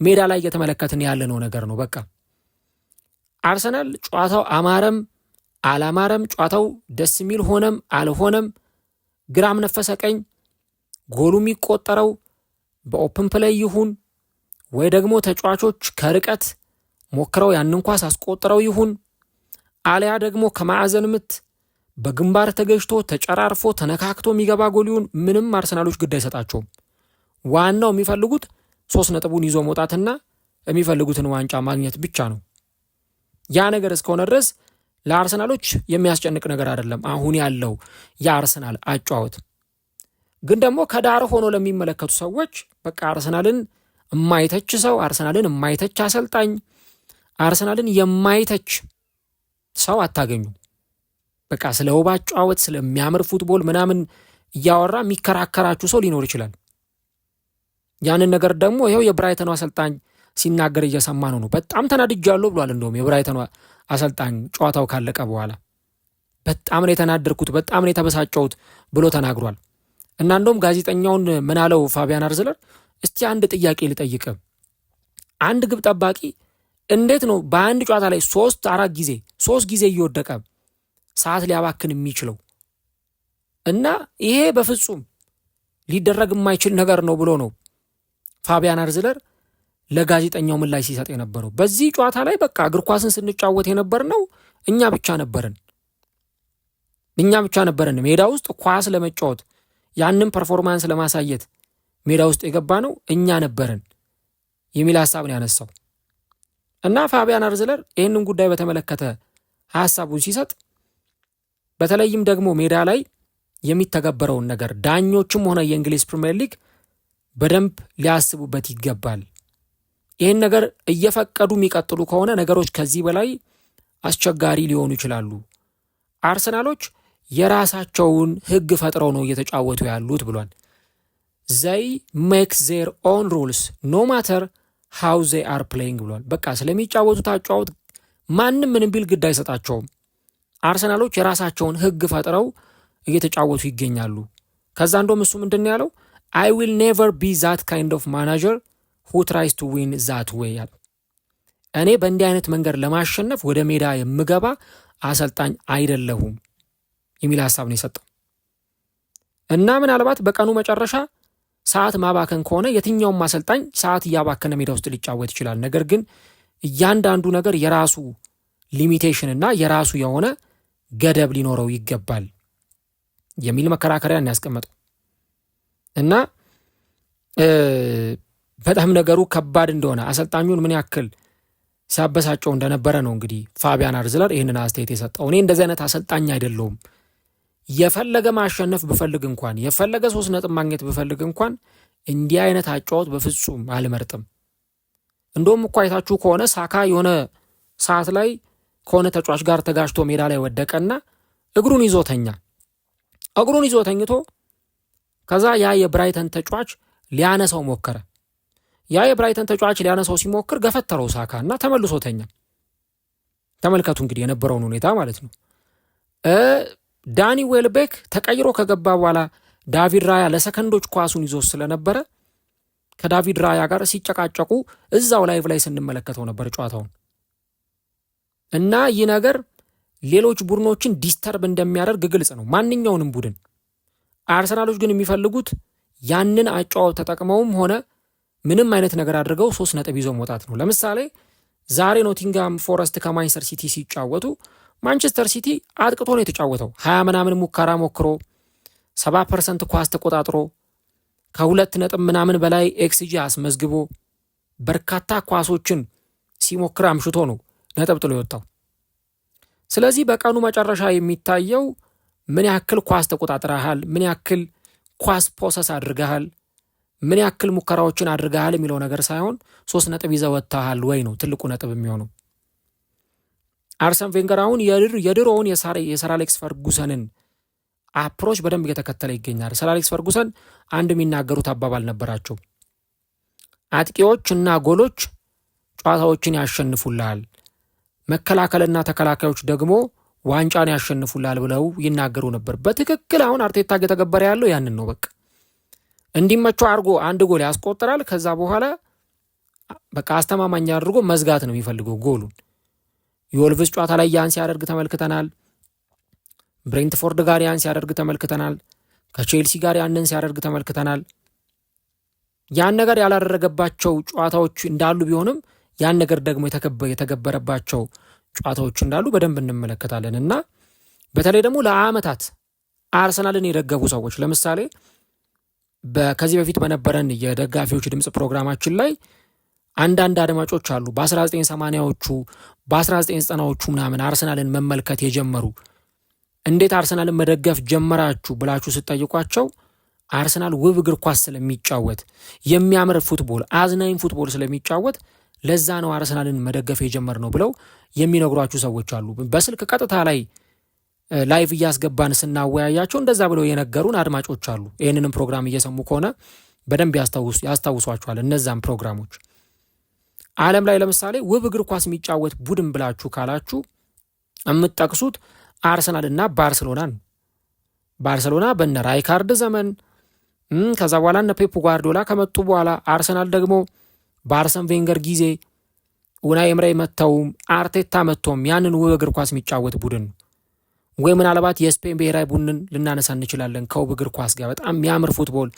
ሜዳ ላይ እየተመለከትን ያለነው ነገር ነው። በቃ አርሰናል ጨዋታው አማረም አላማረም፣ ጨዋታው ደስ የሚል ሆነም አልሆነም፣ ግራም ነፈሰ ቀኝ ጎሉ የሚቆጠረው በኦፕን ፕሌይ ይሁን ወይ ደግሞ ተጫዋቾች ከርቀት ሞክረው ያንን ኳስ አስቆጥረው ይሁን አሊያ ደግሞ ከማዕዘን ምት በግንባር ተገጅቶ ተጨራርፎ ተነካክቶ የሚገባ ጎል ይሁን ምንም አርሰናሎች ግድ አይሰጣቸውም። ዋናው የሚፈልጉት 3 ነጥቡን ይዞ መውጣትና የሚፈልጉትን ዋንጫ ማግኘት ብቻ ነው። ያ ነገር እስከሆነ ድረስ ለአርሰናሎች የሚያስጨንቅ ነገር አይደለም አሁን ያለው የአርሰናል አጫወት። ግን ደግሞ ከዳር ሆኖ ለሚመለከቱ ሰዎች በቃ አርሰናልን የማይተች ሰው፣ አርሰናልን የማይተች አሰልጣኝ፣ አርሰናልን የማይተች ሰው አታገኙ። በቃ ስለ ውብ አጫወት ስለሚያምር ፉትቦል ምናምን እያወራ የሚከራከራችሁ ሰው ሊኖር ይችላል። ያንን ነገር ደግሞ ይኸው የብራይተኑ አሰልጣኝ ሲናገር እየሰማ ነው። በጣም ተናድጃለሁ ብሏል። እንደውም የብራይተኑ አሰልጣኝ ጨዋታው ካለቀ በኋላ በጣም ነው የተናደርኩት፣ በጣም ነው የተበሳጨሁት ብሎ ተናግሯል። እና እንደውም ጋዜጠኛውን ምን አለው ፋቢያን ሃርዝለር፣ እስቲ አንድ ጥያቄ ልጠይቅ፣ አንድ ግብ ጠባቂ እንዴት ነው በአንድ ጨዋታ ላይ 3 ጊዜ እየወደቀ ሰዓት ሊያባክን የሚችለው? እና ይሄ በፍጹም ሊደረግ የማይችል ነገር ነው ብሎ ነው ፋቢያን ሃርዝለር ለጋዜጠኛው ምላሽ ሲሰጥ የነበረው። በዚህ ጨዋታ ላይ በቃ እግር ኳስን ስንጫወት የነበርነው እኛ ብቻ ነበርን። ሜዳ ውስጥ ኳስ ለመጫወት ያንን ፐርፎርማንስ ለማሳየት ሜዳ ውስጥ የገባ ነው እኛ ነበርን የሚል ሐሳብ ነው ያነሳው። እና ፋቢያን ሃርዝለር ይህንን ጉዳይ በተመለከተ ሐሳቡን ሲሰጥ በተለይም ደግሞ ሜዳ ላይ የሚተገበረውን ነገር ዳኞችም ሆነ የእንግሊዝ ፕሪሚየር ሊግ በደንብ ሊያስቡበት ይገባል። ይህን ነገር እየፈቀዱ የሚቀጥሉ ከሆነ ነገሮች ከዚህ በላይ አስቸጋሪ ሊሆኑ ይችላሉ። አርሰናሎች የራሳቸውን ሕግ ፈጥረው ነው እየተጫወቱ ያሉት ብሏል። ዘይ ሜክ ዜር ኦን ሩልስ ኖ ማተር ሃው ዘይ አር ፕሌይንግ ብሏል። በቃ ስለሚጫወቱት አጫወት ማንም ምንም ቢል ግድ አይሰጣቸውም። አርሰናሎች የራሳቸውን ሕግ ፈጥረው እየተጫወቱ ይገኛሉ። ከዛ እንደውም እሱ ምንድን ያለው አይ ዊል ኔቨር ቢ ዛት ካይንድ ኦፍ ማናጀር who tries to win that way ያለ እኔ በእንዲህ አይነት መንገድ ለማሸነፍ ወደ ሜዳ የምገባ አሰልጣኝ አይደለሁም የሚል ሐሳብ ነው የሰጠው። እና ምናልባት በቀኑ መጨረሻ ሰዓት ማባከን ከሆነ የትኛውም አሰልጣኝ ሰዓት እያባከነ ሜዳ ውስጥ ሊጫወት ይችላል። ነገር ግን እያንዳንዱ ነገር የራሱ ሊሚቴሽን እና የራሱ የሆነ ገደብ ሊኖረው ይገባል የሚል መከራከሪያን ያስቀመጠው እና በጣም ነገሩ ከባድ እንደሆነ አሰልጣኙን ምን ያክል ሲያበሳጨው እንደነበረ ነው እንግዲህ ፋቢያን ሃርዝለር ይህንን አስተያየት የሰጠው። እኔ እንደዚህ አይነት አሰልጣኝ አይደለሁም፣ የፈለገ ማሸነፍ ብፈልግ እንኳን የፈለገ 3 ነጥብ ማግኘት ብፈልግ እንኳን እንዲህ አይነት አጫወት በፍጹም አልመርጥም። እንደውም እኮ አይታችሁ ከሆነ ሳካ የሆነ ሰዓት ላይ ከሆነ ተጫዋች ጋር ተጋጭቶ ሜዳ ላይ ወደቀና እግሩን ይዞ ተኝቶ ከዛ ያ የብራይተን ተጫዋች ሊያነሳው ሞከረ። ያ የብራይተን ተጫዋች ሊያነሳው ሲሞክር ገፈተረው ሳካ እና ተመልሶ ተኛ። ተመልከቱ እንግዲህ የነበረውን ሁኔታ ማለት ነው። ዳኒ ዌልቤክ ተቀይሮ ከገባ በኋላ ዳቪድ ራያ ለሰከንዶች ኳሱን ይዞ ስለነበረ ከዳቪድ ራያ ጋር ሲጨቃጨቁ እዛው ላይቭ ላይ ስንመለከተው ነበር ጨዋታውን። እና ይህ ነገር ሌሎች ቡድኖችን ዲስተርብ እንደሚያደርግ ግልጽ ነው፣ ማንኛውንም ቡድን። አርሰናሎች ግን የሚፈልጉት ያንን አጫዋት ተጠቅመውም ሆነ ምንም አይነት ነገር አድርገው 3 ነጥብ ይዘው መውጣት ነው። ለምሳሌ ዛሬ ኖቲንጋም ፎረስት ከማንቸስተር ሲቲ ሲጫወቱ ማንቸስተር ሲቲ አጥቅቶ ነው የተጫወተው። 20 ምናምን ሙከራ ሞክሮ 70% ኳስ ተቆጣጥሮ ከ2 ነጥብ ምናምን በላይ ኤክስጂ አስመዝግቦ በርካታ ኳሶችን ሲሞክር አምሽቶ ነው ነጥብ ጥሎ የወጣው። ስለዚህ በቀኑ መጨረሻ የሚታየው ምን ያክል ኳስ ተቆጣጥረሃል፣ ምን ያክል ኳስ ፖሰስ አድርገሃል፣ ምን ያክል ሙከራዎችን አድርገሃል የሚለው ነገር ሳይሆን 3 ነጥብ ይዘህ ወጥተሃል ወይ ነው ትልቁ ነጥብ የሚሆነው። አርሰን ቬንገር አሁን የድሮውን የሰር አሌክስ ፈርጉሰንን አፕሮች በደንብ እየተከተለ ይገኛል። ሰር አሌክስ ፈርጉሰን አንድ የሚናገሩት አባባል ነበራቸው። አጥቂዎች እና ጎሎች ጨዋታዎችን ያሸንፉልሃል፣ መከላከልና ተከላካዮች ደግሞ ዋንጫን ያሸንፉልሃል ብለው ይናገሩ ነበር። በትክክል አሁን አርቴታ እየተገበረ ያለው ያንን ነው። በቃ እንዲመቸው አድርጎ አንድ ጎል ያስቆጥራል። ከዛ በኋላ በቃ አስተማማኝ አድርጎ መዝጋት ነው የሚፈልገው ጎሉን። የወልቭስ ጨዋታ ላይ ያን ሲያደርግ ተመልክተናል። ብሬንትፎርድ ጋር ያን ሲያደርግ ተመልክተናል። ከቼልሲ ጋር ያንን ሲያደርግ ተመልክተናል። ያን ነገር ያላደረገባቸው ጨዋታዎች እንዳሉ ቢሆንም ያን ነገር ደግሞ የተገበረባቸው ጨዋታዎች እንዳሉ በደንብ እንመለከታለን። እና በተለይ ደግሞ ለዓመታት አርሰናልን የደገፉ ሰዎች ለምሳሌ ከዚህ በፊት በነበረን የደጋፊዎች ድምፅ ፕሮግራማችን ላይ አንዳንድ አድማጮች አሉ በ1980ዎቹ በ1990ዎቹ ምናምን አርሰናልን መመልከት የጀመሩ እንዴት አርሰናልን መደገፍ ጀመራችሁ ብላችሁ ስጠይቋቸው አርሰናል ውብ እግር ኳስ ስለሚጫወት የሚያምር ፉትቦል አዝናኝ ፉትቦል ስለሚጫወት ለዛ ነው አርሰናልን መደገፍ የጀመር ነው ብለው የሚነግሯችሁ ሰዎች አሉ። በስልክ ቀጥታ ላይ ላይቭ እያስገባን ስናወያያቸው እንደዛ ብለው የነገሩን አድማጮች አሉ። ይህንንም ፕሮግራም እየሰሙ ከሆነ በደንብ ያስታውሷቸዋል። እነዛም ፕሮግራሞች ዓለም ላይ ለምሳሌ ውብ እግር ኳስ የሚጫወት ቡድን ብላችሁ ካላችሁ የምትጠቅሱት አርሰናልና ባርሰሎና ነው። ባርሰሎና በነ ራይካርድ ዘመን ከዛ በኋላ እነ ፔፕ ጓርዲዮላ ከመጡ በኋላ አርሰናል ደግሞ በአርሰን ቬንገር ጊዜ ኡናይ ኤምሬ መጥተውም አርቴታ መጥቶም ያንን ውብ እግር ኳስ የሚጫወት ቡድን ነው። ወይ ምናልባት የስፔን ብሔራዊ ቡድንን ልናነሳ እንችላለን ከውብ እግር ኳስ ጋር በጣም የሚያምር ፉትቦል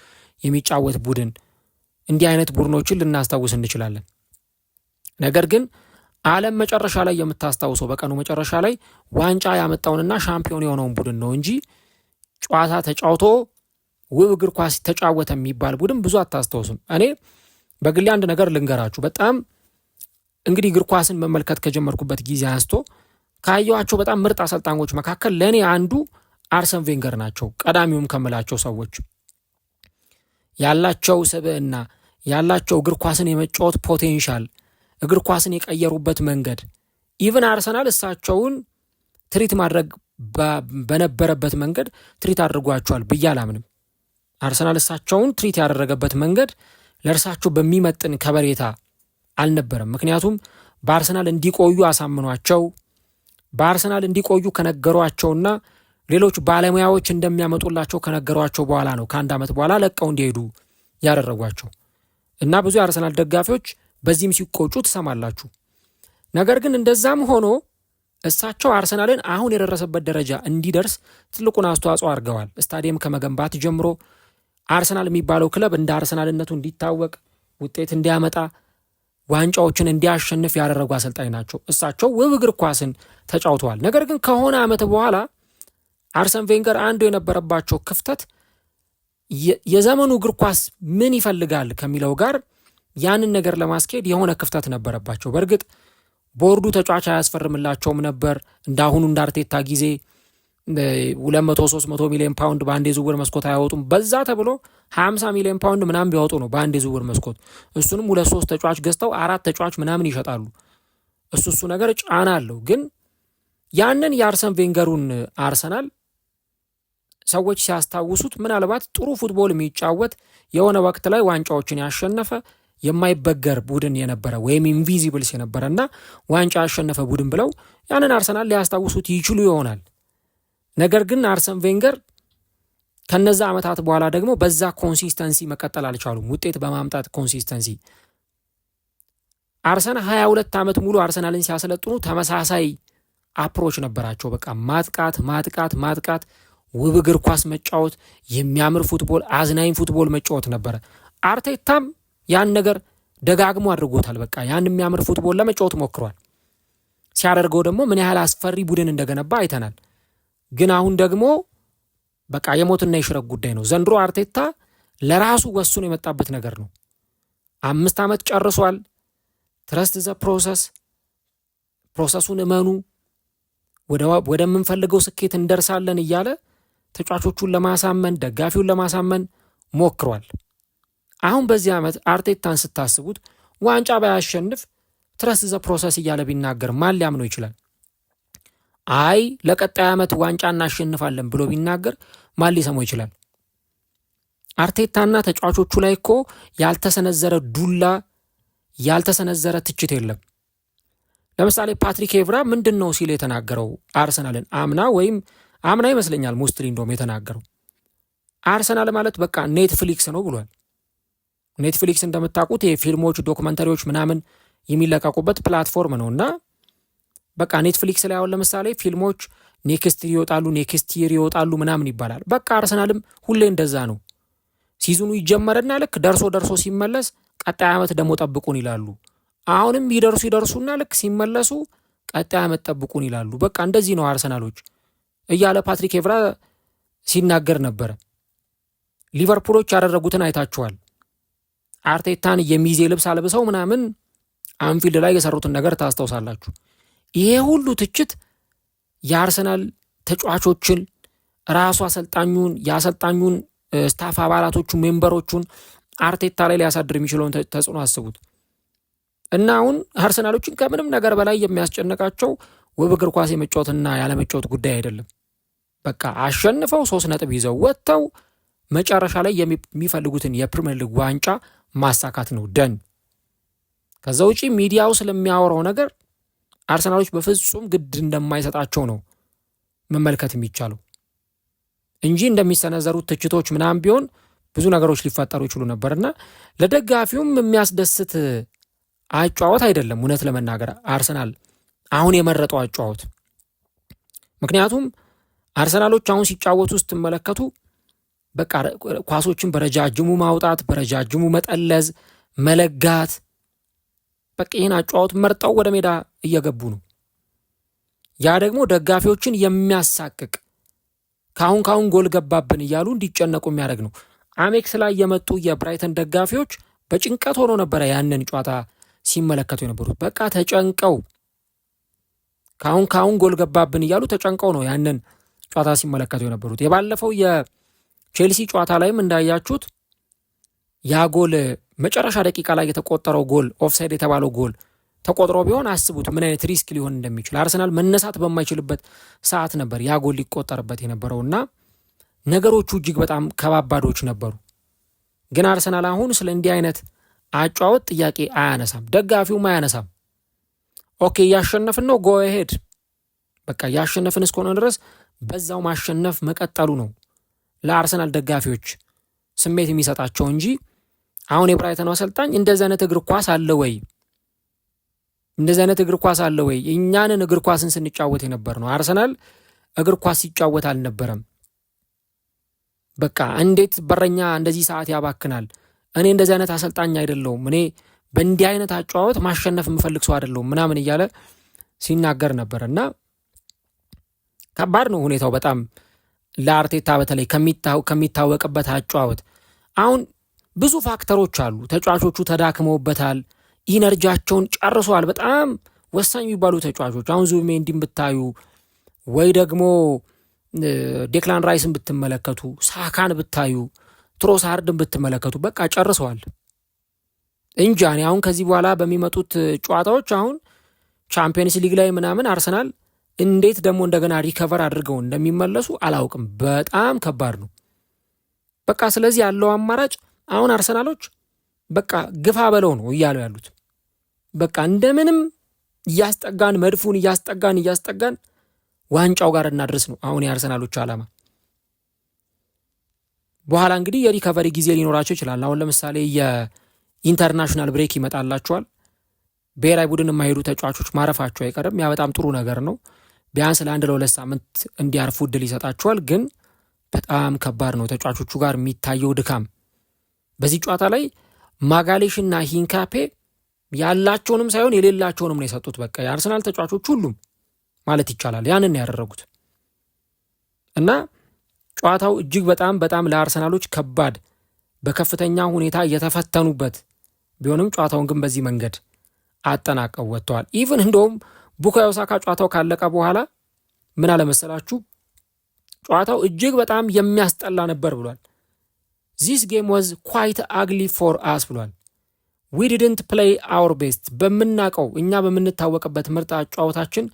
የሚጫወት ቡድን። እንዲህ አይነት ቡድኖችን ልናስታውስ እንችላለን። ነገር ግን ዓለም መጨረሻ ላይ የምታስታውሰው በቀኑ መጨረሻ ላይ ዋንጫ ያመጣውንና ሻምፒዮን የሆነውን ቡድን ነው እንጂ ጨዋታ ተጫውቶ ውብ እግር ኳስ ተጫወተ የሚባል ቡድን ብዙ አታስታውስም። እኔ በግሌ አንድ ነገር ልንገራችሁ። በጣም እንግዲህ እግር ኳስን መመልከት ከጀመርኩበት ጊዜ አንስቶ ካየኋቸው በጣም ምርጥ አሰልጣኞች መካከል ለእኔ አንዱ አርሰን ቬንገር ናቸው። ቀዳሚውም ከምላቸው ሰዎች ያላቸው ስብዕና፣ ያላቸው እግር ኳስን የመጫወት ፖቴንሻል፣ እግር ኳስን የቀየሩበት መንገድ ኢቭን አርሰናል እሳቸውን ትሪት ማድረግ በነበረበት መንገድ ትሪት አድርጓቸዋል ብዬ አላምንም። አርሰናል እሳቸውን ትሪት ያደረገበት መንገድ ለእርሳቸው በሚመጥን ከበሬታ አልነበረም። ምክንያቱም በአርሰናል እንዲቆዩ አሳምኗቸው በአርሰናል እንዲቆዩ ከነገሯቸውና ሌሎች ባለሙያዎች እንደሚያመጡላቸው ከነገሯቸው በኋላ ነው ከአንድ ዓመት በኋላ ለቀው እንዲሄዱ ያደረጓቸው እና ብዙ የአርሰናል ደጋፊዎች በዚህም ሲቆጩ ትሰማላችሁ። ነገር ግን እንደዛም ሆኖ እሳቸው አርሰናልን አሁን የደረሰበት ደረጃ እንዲደርስ ትልቁን አስተዋጽኦ አድርገዋል። ስታዲየም ከመገንባት ጀምሮ አርሰናል የሚባለው ክለብ እንደ አርሰናልነቱ እንዲታወቅ፣ ውጤት እንዲያመጣ፣ ዋንጫዎችን እንዲያሸንፍ ያደረጉ አሰልጣኝ ናቸው። እሳቸው ውብ እግር ኳስን ተጫውተዋል። ነገር ግን ከሆነ ዓመት በኋላ አርሰን ቬንገር አንዱ የነበረባቸው ክፍተት የዘመኑ እግር ኳስ ምን ይፈልጋል ከሚለው ጋር ያንን ነገር ለማስኬድ የሆነ ክፍተት ነበረባቸው። በእርግጥ ቦርዱ ተጫዋች አያስፈርምላቸውም ነበር። እንዳሁኑ እንደ አርቴታ ጊዜ 200-300 ሚሊዮን ፓውንድ በአንድ የዝውውር መስኮት አያወጡም። በዛ ተብሎ 50 ሚሊዮን ፓውንድ ምናምን ቢያወጡ ነው በአንድ የዝውውር መስኮት። እሱንም 2-3 ተጫዋች ገዝተው 4 ተጫዋች ምናምን ይሸጣሉ። እሱ ነገር ጫና አለው። ግን ያንን የአርሰን ቬንገሩን አርሰናል ሰዎች ሲያስታውሱት ምናልባት ጥሩ ፉትቦል የሚጫወት የሆነ ወቅት ላይ ዋንጫዎችን ያሸነፈ የማይበገር ቡድን የነበረ ወይም ኢንቪዚብልስ የነበረ እና ዋንጫ ያሸነፈ ቡድን ብለው ያንን አርሰናል ሊያስታውሱት ይችሉ ይሆናል። ነገር ግን አርሰን ቬንገር ከነዛ ዓመታት በኋላ ደግሞ በዛ ኮንሲስተንሲ መቀጠል አልቻሉም። ውጤት በማምጣት ኮንሲስተንሲ አርሰናል 22 ዓመት ሙሉ አርሰናልን ሲያሰለጥኑ ተመሳሳይ አፕሮች ነበራቸው። በቃ ማጥቃት፣ ውብ እግር ኳስ መጫወት፣ የሚያምር ፉትቦል፣ አዝናኝ ፉትቦል መጫወት ነበረ። አርቴታም ያን ነገር ደጋግሞ አድርጎታል። በቃ ያን የሚያምር ፉትቦል ለመጫወት ሞክሯል። ሲያደርገው ደግሞ ምን ያህል አስፈሪ ቡድን እንደገነባ አይተናል። ግን አሁን ደግሞ በቃ የሞትና የሽረት ጉዳይ ነው። ዘንድሮ አርቴታ ለራሱ ወስኖ የመጣበት ነገር ነው። 5 ዓመት ጨርሷል። ትረስት ዘ ፕሮሰሱን እመኑ፣ ወደምንፈልገው ስኬት እንደርሳለን እያለ ተጫዋቾቹን ለማሳመን ደጋፊውን ለማሳመን ሞክሯል። አሁን በዚህ ዓመት አርቴታን ስታስቡት ዋንጫ ባያሸንፍ ትረስት ዘ ፕሮሰስ እያለ ቢናገር ማን ሊያምነው ይችላል? አይ ለቀጣይ ዓመት ዋንጫ እናሸንፋለን ብሎ ቢናገር ማን ሊሰማው ይችላል? አርቴታና ተጫዋቾቹ ላይ እኮ ያልተሰነዘረ ዱላ ያልተሰነዘረ ትችት የለም። ለምሳሌ ፓትሪክ ኤቭራ ምንድን ነው ሲል የተናገረው አርሰናልን አምና ይመስለኛል ሞስትሊ እንደውም የተናገረው አርሰናል ማለት በቃ ኔትፍሊክስ ነው ብሏል። ኔትፍሊክስ እንደምታውቁት የፊልሞች ዶክመንተሪዎች ምናምን የሚለቀቁበት ፕላትፎርም ነው እና በቃ ኔትፍሊክስ ላይ አሁን ለምሳሌ ፊልሞች ኔክስት ይር ይወጣሉ ምናምን ይባላል። በቃ አርሰናልም ሁሌ እንደዛ ነው። ሲዝኑ ይጀመርና ልክ ደርሶ ሲመለስ ቀጣይ ዓመት ደግሞ ጠብቁን ይላሉ። አሁንም ይደርሱና ልክ ሲመለሱ ቀጣይ ዓመት ጠብቁን ይላሉ። በቃ እንደዚህ ነው አርሰናሎች እያለ ፓትሪክ ኤቭራ ሲናገር ነበረ። ሊቨርፑሎች ያደረጉትን አይታችኋል። አርቴታን የሚዜ ልብስ አልብሰው ምናምን አንፊልድ ላይ የሰሩትን ነገር ታስታውሳላችሁ። ይሄ ሁሉ ትችት የአርሰናል ተጫዋቾችን ራሱ የአሰልጣኙን ስታፍ አባላቶቹን ሜምበሮቹን አርቴታ ላይ ሊያሳድር የሚችለውን ተጽዕኖ አስቡት። እና አሁን አርሰናሎችን ከምንም ነገር በላይ የሚያስጨንቃቸው ውብ እግር ኳስ የመጫወትና ያለመጫወት ጉዳይ አይደለም። በቃ አሸንፈው 3 ነጥብ ይዘው ወጥተው መጨረሻ ላይ የሚፈልጉትን የፕሪሚየር ሊግ ዋንጫ ማሳካት ነው ደን። ከዛ ውጪ ሚዲያው ስለሚያወራው ነገር አርሰናሎች በፍጹም ግድ እንደማይሰጣቸው ነው መመልከት የሚቻለው እንጂ እንደሚሰነዘሩት ትችቶች ምናምን ቢሆን ብዙ ነገሮች ሊፈጠሩ ይችሉ ነበርና ለደጋፊውም የሚያስደስት አጫወት አይደለም እውነት ለመናገር አርሰናል አሁን የመረጠው አጫወት። ምክንያቱም አርሰናሎች አሁን ሲጫወቱ ስትመለከቱ በቃ ኳሶችን በረጃጅሙ ማውጣት፣ በረጃጅሙ መጠለዝ፣ መለጋት፣ በቃ ይህን አጫወት መርጠው ወደ ሜዳ እየገቡ ነው። ያ ደግሞ ደጋፊዎችን የሚያሳቅቅ ካሁን ጎል ገባብን እያሉ እንዲጨነቁ የሚያደርግ ነው። አሜክስ ላይ የመጡ የብራይተን ደጋፊዎች በጭንቀት ሆኖ ነበረ ያንን ጨዋታ ሲመለከቱ የነበሩት። በቃ ተጨንቀው ካሁን ጎል ገባብን እያሉ ተጨንቀው ነው ያንን ጨዋታ ሲመለከቱ የነበሩት። የባለፈው የቼልሲ ጨዋታ ላይም እንዳያችሁት ያ ጎል መጨረሻ ደቂቃ ላይ የተቆጠረው ጎል ኦፍሳይድ የተባለው ጎል ተቆጥሮ ቢሆን አስቡት ምን አይነት ሪስክ ሊሆን እንደሚችል። አርሰናል መነሳት በማይችልበት ሰዓት ነበር ያ ጎል ሊቆጠርበት የነበረውና ነገሮቹ እጅግ በጣም ከባባዶች ነበሩ። ግን አርሰናል አሁን ስለ እንዲህ አይነት አጫወት ጥያቄ አያነሳም፣ ደጋፊውም አያነሳም። ኦኬ እያሸነፍን ነው፣ ጎ ሄድ በቃ እያሸነፍን እስከሆነ ድረስ በዛው ማሸነፍ መቀጠሉ ነው ለአርሰናል ደጋፊዎች ስሜት የሚሰጣቸው እንጂ አሁን የብራይተኑ አሰልጣኝ እንደዚህ አይነት እግር ኳስ አለ ወይ እኛንን እግር ኳስን ስንጫወት የነበር ነው። አርሰናል እግር ኳስ ሲጫወት አልነበረም። በቃ እንዴት በረኛ እንደዚህ ሰዓት ያባክናል? እኔ እንደዚህ አይነት አሰልጣኝ አይደለሁም፣ እኔ በእንዲህ አይነት አጫወት ማሸነፍ የምፈልግ ሰው አይደለሁም ምናምን እያለ ሲናገር ነበር እና ከባድ ነው ሁኔታው በጣም ለአርቴታ በተለይ ከሚታወቅበት አጫወት። አሁን ብዙ ፋክተሮች አሉ። ተጫዋቾቹ ተዳክመውበታል፣ ኢነርጂያቸውን ጨርሰዋል። በጣም ወሳኝ የሚባሉ ተጫዋቾች አሁን ዙቢሜንዲን ብታዩ ወይ ደግሞ ዴክላን ራይስን ብትመለከቱ፣ ሳካን ብታዩ፣ ትሮሳርድን ብትመለከቱ በቃ ጨርሰዋል እንጂ አሁን ከዚህ በኋላ በሚመጡት ጨዋታዎች አሁን ቻምፒየንስ ሊግ ላይ ምናምን አርሰናል እንዴት ደግሞ እንደገና ሪከቨር አድርገው እንደሚመለሱ አላውቅም። በጣም ከባድ ነው በቃ። ስለዚህ ያለው አማራጭ አሁን አርሰናሎች በቃ ግፋ በለው ነው እያሉ ያሉት። በቃ እንደምንም እያስጠጋን መድፉን እያስጠጋን ዋንጫው ጋር እናድርስ ነው አሁን የአርሰናሎች ዓላማ። በኋላ እንግዲህ የሪከቨሪ ጊዜ ሊኖራቸው ይችላል። አሁን ለምሳሌ የኢንተርናሽናል ብሬክ ይመጣላቸዋል። ብሔራዊ ቡድን የማይሄዱ ተጫዋቾች ማረፋቸው አይቀርም። ያ በጣም ጥሩ ነገር ነው። ቢያንስ ለ1-2 ሳምንት እንዲያርፉ እድል ይሰጣቸዋል። ግን በጣም ከባድ ነው ተጫዋቾቹ ጋር የሚታየው ድካም። በዚህ ጨዋታ ላይ ማጋሌሽና ሂንካፔ ያላቸውንም ሳይሆን የሌላቸውንም ነው የሰጡት። በቃ የአርሰናል ተጫዋቾች ሁሉም ማለት ይቻላል ያንን ያደረጉት እና ጨዋታው እጅግ በጣም ለአርሰናሎች ከባድ በከፍተኛ ሁኔታ የተፈተኑበት ቢሆንም ጨዋታውን ግን በዚህ መንገድ አጠናቀው ወጥተዋል። ኢቭን እንደውም ቡካዮ ሳካ ጨዋታው ካለቀ በኋላ ምን አለመሰላችሁ ጨዋታው እጅግ በጣም የሚያስጠላ ነበር ብሏል። ዚስ ጌም ዋዝ ኳይት አግሊ ፎር አስ ብሏል። ዊ ዲድንት ፕሌይ አወር ቤስት በምናቀው እኛ በምንታወቅበት ምርጥ አጫወታችን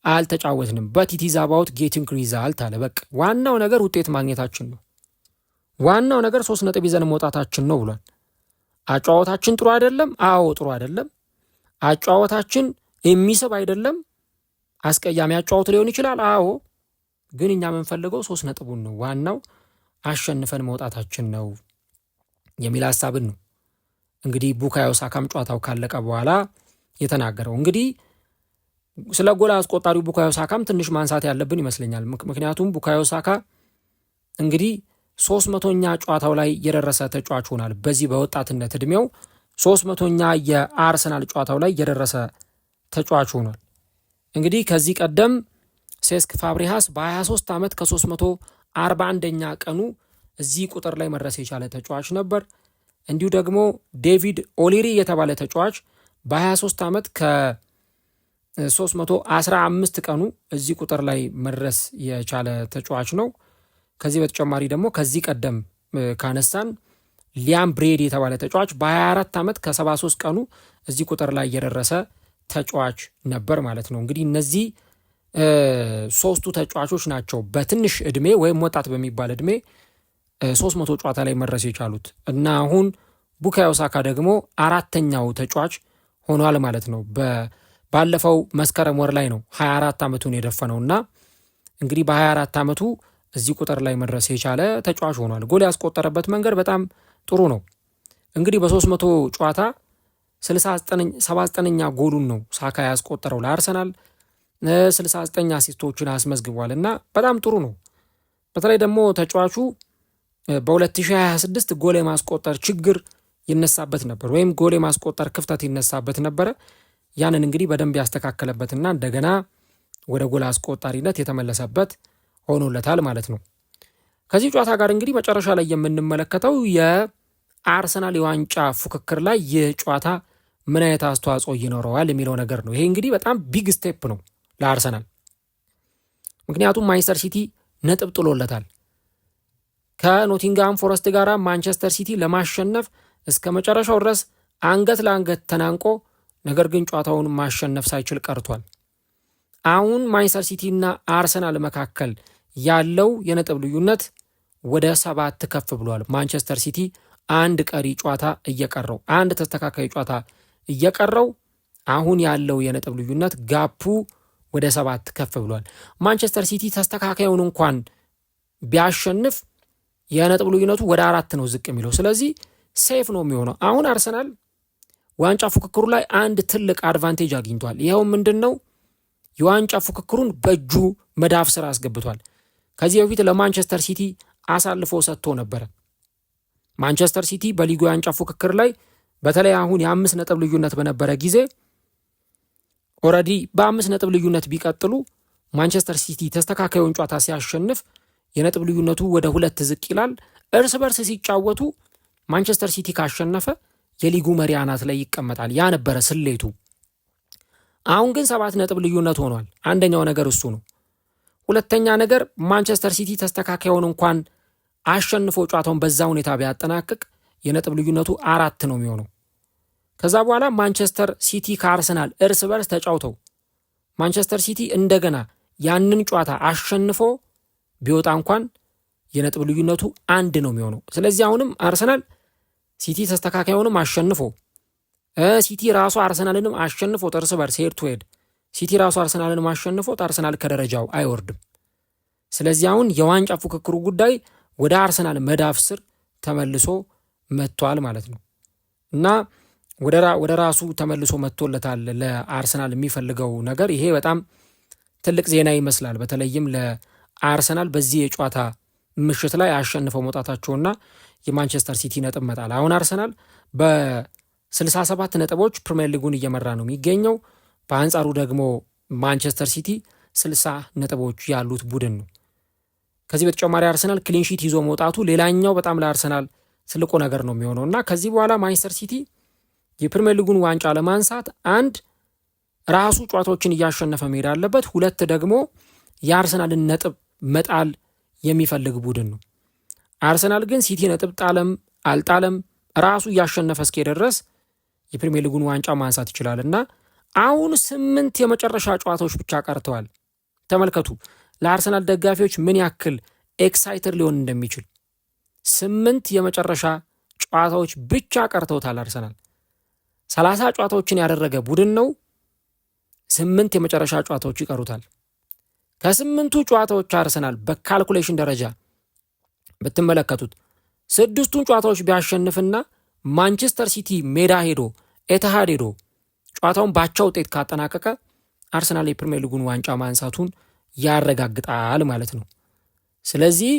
አልተጫወትንም። በት ኢት ኢዝ አባውት ጌቲንግ ሪዛልት አለ። በቃ ዋናው ነገር ውጤት ማግኘታችን ነው። ዋናው ነገር 3 ነጥብ ይዘን መውጣታችን ነው ብሏል። አጫወታችን ጥሩ አይደለም። አዎ ጥሩ አይደለም። አጫወታችን የሚስብ አይደለም። አስቀያሚ አጫወት ሊሆን ይችላል። አዎ ግን እኛ የምንፈልገው 3 ነጥቡን ነው። ዋናው አሸንፈን መውጣታችን ነው የሚል ሐሳብን ነው እንግዲህ ቡካዮ ሳካም ጨዋታው ካለቀ በኋላ የተናገረው። እንግዲህ ስለ ጎል አስቆጣሪው ቡካዮ ሳካም ትንሽ ማንሳት ያለብን ይመስለኛል። ምክንያቱም ቡካዮ ሳካ እንግዲህ 300ኛ ጨዋታው ላይ የደረሰ ተጫዋች ሆናል። በዚህ በወጣትነት እድሜው 300ኛ የአርሰናል ጨዋታው ላይ የደረሰ ተጫዋች ሆኗል። እንግዲህ ከዚህ ቀደም ሴስክ ፋብሪሃስ በ23 ዓመት ከ341ኛ ቀኑ እዚህ ቁጥር ላይ መድረስ የቻለ ተጫዋች ነበር። እንዲሁ ደግሞ ዴቪድ ኦሊሪ የተባለ ተጫዋች በ23 ዓመት ከ315 ቀኑ እዚህ ቁጥር ላይ መድረስ የቻለ ተጫዋች ነው። ከዚህ በተጨማሪ ደግሞ ከዚህ ቀደም ካነሳን ሊያም ብሬድ የተባለ ተጫዋች በ24 ዓመት ከ73 ቀኑ እዚህ ቁጥር ላይ የደረሰ ተጫዋች ነበር ማለት ነው። እንግዲህ እነዚህ 3ቱ ተጫዋቾች ናቸው በትንሽ እድሜ ወይም ወጣት በሚባል እድሜ 300 ጨዋታ ላይ መድረስ የቻሉት እና አሁን ቡካዮ ሳካ ደግሞ 4ኛው ተጫዋች ሆኗል ማለት ነው። ባለፈው መስከረም ወር ላይ ነው 24 ዓመቱን የደፈነውና እንግዲህ በ24 ዓመቱ እዚህ ቁጥር ላይ መድረስ የቻለ ተጫዋች ሆኗል። ጎል ያስቆጠረበት መንገድ በጣም ጥሩ ነው። እንግዲህ በ300 ጨዋታ 79ኛ ጎሉን ነው ሳካ ያስቆጠረው ለአርሰናል 69 አሲስቶችን አስመዝግቧል እና በጣም ጥሩ ነው። በተለይ ደግሞ ተጫዋቹ በ2026 ጎል የማስቆጠር ችግር ይነሳበት ነበር ወይም ጎል የማስቆጠር ክፍተት ይነሳበት ነበረ። ያንን እንግዲህ በደንብ ያስተካከለበትና እንደገና ወደ ጎል አስቆጣሪነት የተመለሰበት ሆኖለታል ማለት ነው። ከዚህ ጨዋታ ጋር እንግዲህ መጨረሻ ላይ የምንመለከተው የአርሰናል የዋንጫ ፉክክር ላይ ይህ ጨዋታ ምን አይነት አስተዋጽኦ ይኖረዋል የሚለው ነገር ነው። ይሄ እንግዲህ በጣም ቢግ ስቴፕ ነው ለአርሰናል። ምክንያቱም ማንቸስተር ሲቲ ነጥብ ጥሎለታል። ከኖቲንግሃም ፎረስት ጋር ማንቸስተር ሲቲ ለማሸነፍ እስከ መጨረሻው ድረስ አንገት ለአንገት ተናንቆ ነገር ግን ጨዋታውን ማሸነፍ ሳይችል ቀርቷል። አሁን ማንቸስተር ሲቲ እና አርሰናል መካከል ያለው የነጥብ ልዩነት ወደ 7 ከፍ ብሏል። ማንቸስተር ሲቲ አንድ ቀሪ ጨዋታ እየቀረው አንድ ተስተካካይ ጨዋታ እየቀረው አሁን ያለው የነጥብ ልዩነት ጋፑ ወደ 7 ከፍ ብሏል። ማንቸስተር ሲቲ ተስተካካዩን እንኳን ቢያሸንፍ የነጥብ ልዩነቱ ወደ 4 ነው ዝቅ የሚለው። ስለዚህ ሴፍ ነው የሚሆነው። አሁን አርሰናል ዋንጫ ፉክክሩ ላይ አንድ ትልቅ አድቫንቴጅ አግኝቷል። ይኸው ምንድን ነው? የዋንጫ ፉክክሩን በእጁ መዳፍ ስራ አስገብቷል። ከዚህ በፊት ለማንቸስተር ሲቲ አሳልፎ ሰጥቶ ነበረ። ማንቸስተር ሲቲ በሊጉ የዋንጫ ፉክክር ላይ በተለይ አሁን የ5 ነጥብ ልዩነት በነበረ ጊዜ ኦልሬዲ በ5 ነጥብ ልዩነት ቢቀጥሉ ማንቸስተር ሲቲ ተስተካካዩን ጨዋታ ሲያሸንፍ የነጥብ ልዩነቱ ወደ 2 ዝቅ ይላል። እርስ በርስ ሲጫወቱ ማንቸስተር ሲቲ ካሸነፈ የሊጉ መሪ አናት ላይ ይቀመጣል። ያ ነበረ ስሌቱ። አሁን ግን 7 ነጥብ ልዩነት ሆኗል። አንደኛው ነገር እሱ ነው። ሁለተኛ ነገር ማንቸስተር ሲቲ ተስተካካዩን እንኳን አሸንፎ ጨዋታውን በዛ ሁኔታ ቢያጠናቅቅ የነጥብ ልዩነቱ 4 ነው የሚሆነው። ከዛ በኋላ ማንቸስተር ሲቲ ከአርሰናል እርስ በርስ ተጫውተው ማንቸስተር ሲቲ እንደገና ያንን ጨዋታ አሸንፎ ቢወጣ እንኳን የነጥብ ልዩነቱ 1 ነው የሚሆነው። ስለዚህ አሁንም አርሰናል ሲቲ ተስተካካዩንም አሸንፎ ሲቲ ራሱ አርሰናልንም አሸንፎ እርስ በርስ ሄድ ቱ ሄድ ሲቲ ራሱ አርሰናልንም አሸንፎ አርሰናል ከደረጃው አይወርድም። ስለዚህ አሁን የዋንጫ ፉክክሩ ጉዳይ ወደ አርሰናል መዳፍ ስር ተመልሶ መጥቷል ማለት ነው እና ወደ ራሱ ተመልሶ መጥቶለታል ለአርሰናል የሚፈልገው ነገር። ይሄ በጣም ትልቅ ዜና ይመስላል። በተለይም ለአርሰናል በዚህ የጨዋታ ምሽት ላይ አሸንፈው መውጣታቸውና የማንቸስተር ሲቲ ነጥብ መጣል። አሁን አርሰናል በ67 ነጥቦች ፕሪሚየር ሊጉን እየመራ ነው የሚገኘው። በአንጻሩ ደግሞ ማንቸስተር ሲቲ 60 ነጥቦች ያሉት ቡድን ነው። ከዚህ በተጨማሪ አርሰናል ክሊንሺት ይዞ መውጣቱ ሌላኛው በጣም ለአርሰናል ትልቁ ነገር ነው የሚሆነው እና ከዚህ በኋላ ማንቸስተር ሲቲ የፕሪሚየር ሊጉን ዋንጫ ለማንሳት አንድ ራሱ ጨዋታዎችን እያሸነፈ መሄድ አለበት፣ ሁለት ደግሞ የአርሰናልን ነጥብ መጣል የሚፈልግ ቡድን ነው። አርሰናል ግን ሲቲ ነጥብ ጣለም አልጣለም ራሱ እያሸነፈ እስከሄደ ድረስ የፕሪሚየር ሊጉን ዋንጫ ማንሳት ይችላል እና አሁን 8 የመጨረሻ ጨዋታዎች ብቻ ቀርተዋል። ተመልከቱ ለአርሰናል ደጋፊዎች ምን ያክል ኤክሳይትድ ሊሆን እንደሚችል። 8 የመጨረሻ ጨዋታዎች ብቻ ቀርተውታል። አርሰናል 30 ጨዋታዎችን ያደረገ ቡድን ነው። 8 የመጨረሻ ጨዋታዎች ይቀሩታል። ከ8ቱ ጨዋታዎች አርሰናል በካልኩሌሽን ደረጃ ብትመለከቱት 6ቱን ጨዋታዎች ቢያሸንፍና ማንቸስተር ሲቲ ሜዳ ሄዶ ኤትሃድ ሄዶ ጨዋታውን ባቻ ውጤት ካጠናቀቀ አርሰናል የፕሪሚየር ሊጉን ዋንጫ ማንሳቱን ያረጋግጣል ማለት ነው። ስለዚህ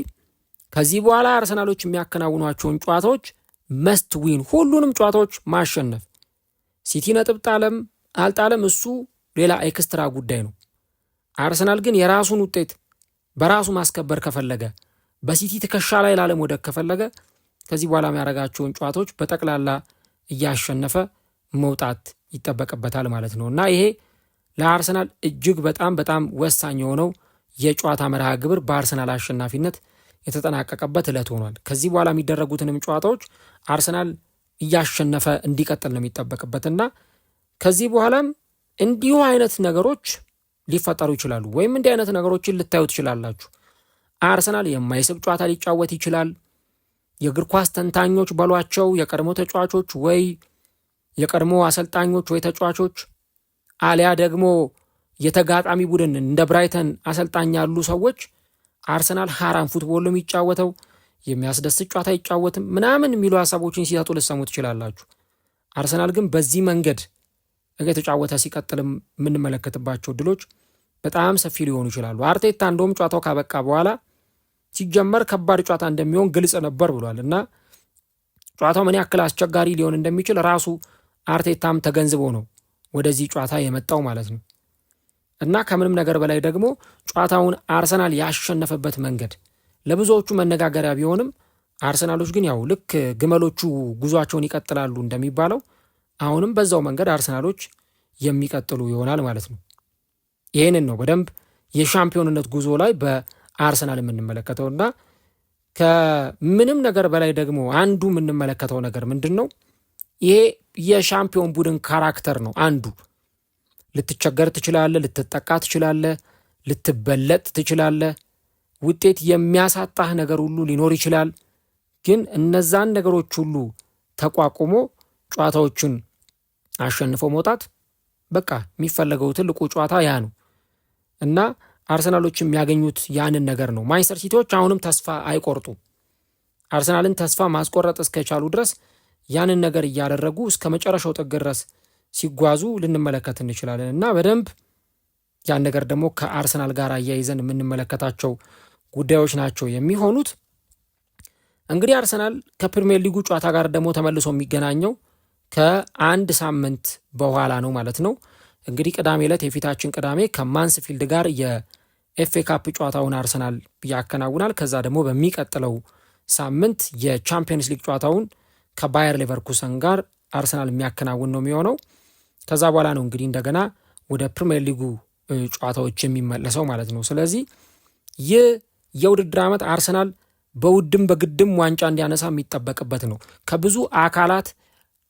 ከዚህ በኋላ አርሰናሎች የሚያከናውኗቸውን ጨዋታዎች መስት ዊን፣ ሁሉንም ጨዋታዎች ማሸነፍ። ሲቲ ነጥብ ጣለም አልጣለም እሱ ሌላ ኤክስትራ ጉዳይ ነው። አርሰናል ግን የራሱን ውጤት በራሱ ማስከበር ከፈለገ፣ በሲቲ ትከሻ ላይ ላለመውደቅ ከፈለገ ከዚህ በኋላ የሚያደርጋቸውን ጨዋታዎች በጠቅላላ እያሸነፈ መውጣት ይጠበቅበታል ማለት ነው እና ይሄ ለአርሰናል እጅግ በጣም በጣም ወሳኝ የሆነው የጨዋታ መርሃ ግብር በአርሰናል አሸናፊነት የተጠናቀቀበት ዕለት ሆኗል። ከዚህ በኋላ የሚደረጉትንም ጨዋታዎች አርሰናል እያሸነፈ እንዲቀጥል ነው የሚጠበቅበትና ከዚህ በኋላም እንዲሁ አይነት ነገሮች ሊፈጠሩ ይችላሉ፣ ወይም እንዲህ አይነት ነገሮችን ልታዩ ትችላላችሁ። አርሰናል የማይስብ ጨዋታ ሊጫወት ይችላል። የእግር ኳስ ተንታኞች በሏቸው፣ የቀድሞ ተጫዋቾች ወይ የቀድሞ አሰልጣኞች ወይ ተጫዋቾች አሊያ ደግሞ የተጋጣሚ ቡድን እንደ ብራይተን አሰልጣኝ ያሉ ሰዎች አርሰናል ሀራም ፉትቦል ነው የሚጫወተው፣ የሚያስደስት ጨዋታ አይጫወትም ምናምን የሚሉ ሀሳቦችን ሲሰጡ ልሰሙ ትችላላችሁ። አርሰናል ግን በዚህ መንገድ እየተጫወተ ሲቀጥልም የምንመለከትባቸው ድሎች በጣም ሰፊ ሊሆኑ ይችላሉ። አርቴታ እንደውም ጨዋታው ካበቃ በኋላ ሲጀመር ከባድ ጨዋታ እንደሚሆን ግልጽ ነበር ብሏል እና ጨዋታው ምን ያክል አስቸጋሪ ሊሆን እንደሚችል ራሱ አርቴታም ተገንዝቦ ነው ወደዚህ ጨዋታ የመጣው ማለት ነው እና ከምንም ነገር በላይ ደግሞ ጨዋታውን አርሰናል ያሸነፈበት መንገድ ለብዙዎቹ መነጋገሪያ ቢሆንም አርሰናሎች ግን ያው ልክ ግመሎቹ ጉዟቸውን ይቀጥላሉ እንደሚባለው አሁንም በዛው መንገድ አርሰናሎች የሚቀጥሉ ይሆናል ማለት ነው። ይህንን ነው በደንብ የሻምፒዮንነት ጉዞ ላይ በአርሰናል የምንመለከተውና ከምንም ነገር በላይ ደግሞ አንዱ የምንመለከተው ነገር ምንድን ነው? ይሄ የሻምፒዮን ቡድን ካራክተር ነው። አንዱ ልትቸገር ትችላለህ፣ ልትጠቃ ትችላለህ፣ ልትበለጥ ትችላለህ፣ ውጤት የሚያሳጣህ ነገር ሁሉ ሊኖር ይችላል። ግን እነዛን ነገሮች ሁሉ ተቋቁሞ ጨዋታዎችን አሸንፎ መውጣት በቃ የሚፈለገው ትልቁ ጨዋታ ያ ነው እና አርሰናሎች የሚያገኙት ያንን ነገር ነው። ማንቸስተር ሲቲዎች አሁንም ተስፋ አይቆርጡ። አርሰናልን ተስፋ ማስቆረጥ እስከቻሉ ድረስ ያንን ነገር እያደረጉ እስከ መጨረሻው ጥግ ድረስ ሲጓዙ ልንመለከት እንችላለን እና በደንብ ያን ነገር ደግሞ ከአርሰናል ጋር አያይዘን የምንመለከታቸው ጉዳዮች ናቸው የሚሆኑት። እንግዲህ አርሰናል ከፕሪሚየር ሊጉ ጨዋታ ጋር ደግሞ ተመልሶ የሚገናኘው ከአንድ ሳምንት በኋላ ነው ማለት ነው። እንግዲህ ቅዳሜ ዕለት የፊታችን ቅዳሜ ከማንስፊልድ ጋር የኤፍኤ ካፕ ጨዋታውን አርሰናል ያከናውናል። ከዛ ደግሞ በሚቀጥለው ሳምንት የቻምፒየንስ ሊግ ጨዋታውን ከባየር ሌቨርኩሰን ጋር አርሰናል የሚያከናውን ነው የሚሆነው። ከዛ በኋላ ነው እንግዲህ እንደገና ወደ ፕሪሚየር ሊጉ ጨዋታዎች የሚመለሰው ማለት ነው። ስለዚህ ይህ የውድድር ዓመት አርሰናል በውድም በግድም ዋንጫ እንዲያነሳ የሚጠበቅበት ነው። ከብዙ አካላት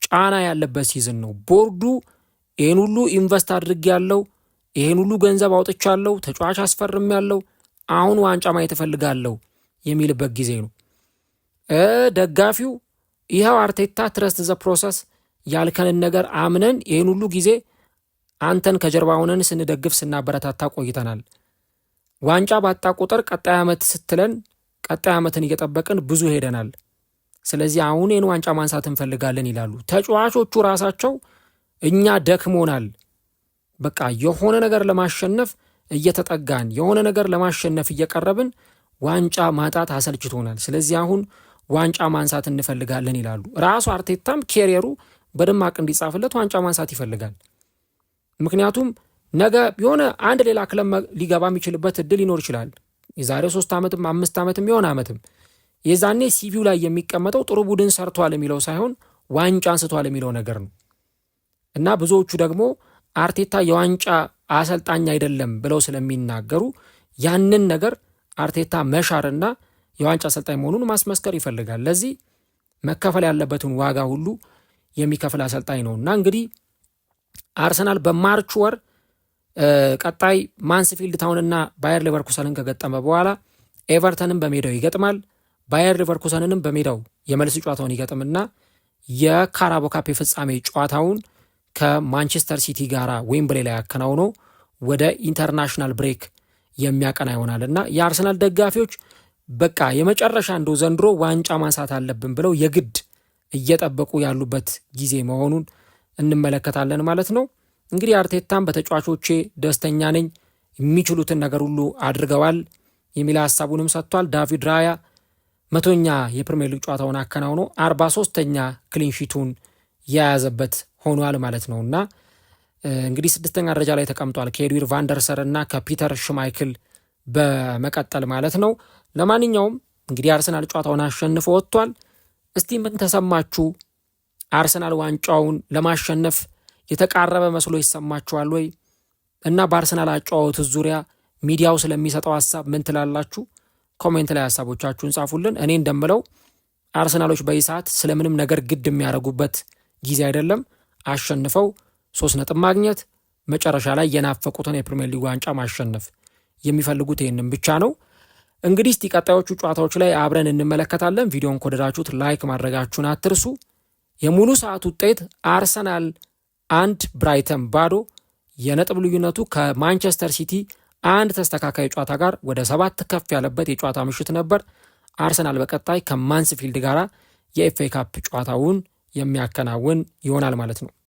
ጫና ያለበት ሲዝን ነው። ቦርዱ ይህን ሁሉ ኢንቨስት አድርግ ያለው ይህን ሁሉ ገንዘብ አውጥቻለሁ፣ ተጫዋች አስፈርም ያለው አሁን ዋንጫ ማየት እፈልጋለሁ የሚልበት ጊዜ ነው። ደጋፊው ይኸው አርቴታ ትረስት ዘ ፕሮሰስ ያልከንን ነገር አምነን ይህን ሁሉ ጊዜ አንተን ከጀርባ ሆነን ስንደግፍ ስናበረታታ ቆይተናል። ዋንጫ ባጣ ቁጥር ቀጣይ ዓመት ስትለን ቀጣይ ዓመትን እየጠበቅን ብዙ ሄደናል። ስለዚህ አሁን ይህን ዋንጫ ማንሳት እንፈልጋለን ይላሉ ተጫዋቾቹ ራሳቸው። እኛ ደክሞናል፣ በቃ የሆነ ነገር ለማሸነፍ እየተጠጋን የሆነ ነገር ለማሸነፍ እየቀረብን ዋንጫ ማጣት አሰልችቶናል። ስለዚህ አሁን ዋንጫ ማንሳት እንፈልጋለን ይላሉ። ራሱ አርቴታም ኬሪየሩ በደማቅ እንዲጻፍለት ዋንጫ ማንሳት ይፈልጋል። ምክንያቱም ነገ የሆነ አንድ ሌላ ክለብ ሊገባ የሚችልበት እድል ይኖር ይችላል። የዛሬ 3 ዓመትም 5 ዓመትም የሆነ ዓመትም የዛኔ ሲቪው ላይ የሚቀመጠው ጥሩ ቡድን ሰርቷል የሚለው ሳይሆን ዋንጫ አንስቷል የሚለው ነገር ነው እና ብዙዎቹ ደግሞ አርቴታ የዋንጫ አሰልጣኝ አይደለም ብለው ስለሚናገሩ ያንን ነገር አርቴታ መሻርና የዋንጫ አሰልጣኝ መሆኑን ማስመስከር ይፈልጋል። ለዚህ መከፈል ያለበትን ዋጋ ሁሉ የሚከፍል አሰልጣኝ ነው እና እንግዲህ አርሰናል በማርች ወር ቀጣይ ማንስፊልድ ታውንና ባየር ሊቨርኩሰንን ከገጠመ በኋላ ኤቨርተንን በሜዳው ይገጥማል። ባየር ሊቨርኩሰንንም በሜዳው የመልስ ጨዋታውን ይገጥምና የካራቦ ካፕ ፍጻሜ ጨዋታውን ከማንቸስተር ሲቲ ጋር ዌምብሌይ ላይ ያከናውኖ ወደ ኢንተርናሽናል ብሬክ የሚያቀና ይሆናል እና የአርሰናል ደጋፊዎች በቃ የመጨረሻ እንደው ዘንድሮ ዋንጫ ማንሳት አለብን ብለው የግድ እየጠበቁ ያሉበት ጊዜ መሆኑን እንመለከታለን ማለት ነው። እንግዲህ አርቴታም በተጫዋቾቼ ደስተኛ ነኝ፣ የሚችሉትን ነገር ሁሉ አድርገዋል የሚል ሀሳቡንም ሰጥቷል። ዳቪድ ራያ 100ኛ የፕሪሚየር ሊግ ጨዋታውን አከናውኖ 43ኛ ክሊንሺቱን የያዘበት ሆኗል ማለት ነው እና እንግዲህ 6ኛ ደረጃ ላይ ተቀምጧል ከኤድዊር ቫንደርሰር እና ከፒተር ሽማይክል በመቀጠል ማለት ነው። ለማንኛውም እንግዲህ አርሰናል ጨዋታውን አሸንፎ ወጥቷል። እስቲ ምን ተሰማችሁ? አርሰናል ዋንጫውን ለማሸነፍ የተቃረበ መስሎ ይሰማችኋል ወይ? እና በአርሰናል አጨዋወት ዙሪያ ሚዲያው ስለሚሰጠው ሀሳብ ምን ትላላችሁ? ኮሜንት ላይ ሀሳቦቻችሁን ጻፉልን። እኔ እንደምለው አርሰናሎች በዚህ ሰዓት ስለምንም ነገር ግድ የሚያደርጉበት ጊዜ አይደለም። አሸንፈው 3 ነጥብ ማግኘት፣ መጨረሻ ላይ የናፈቁትን የፕሪሚየር ሊግ ዋንጫ ማሸነፍ የሚፈልጉት ይህንን ብቻ ነው። እንግዲህ እስቲ ቀጣዮቹ ጨዋታዎች ላይ አብረን እንመለከታለን። ቪዲዮን ከወደዳችሁት ላይክ ማድረጋችሁን አትርሱ። የሙሉ ሰዓት ውጤት አርሰናል 1 ብራይተን 0። የነጥብ ልዩነቱ ከማንቸስተር ሲቲ 1 ተስተካካይ ጨዋታ ጋር ወደ 7 ከፍ ያለበት የጨዋታ ምሽት ነበር። አርሰናል በቀጣይ ከማንስፊልድ ጋር የኤፍኤ ካፕ ጨዋታውን የሚያከናውን ይሆናል ማለት ነው።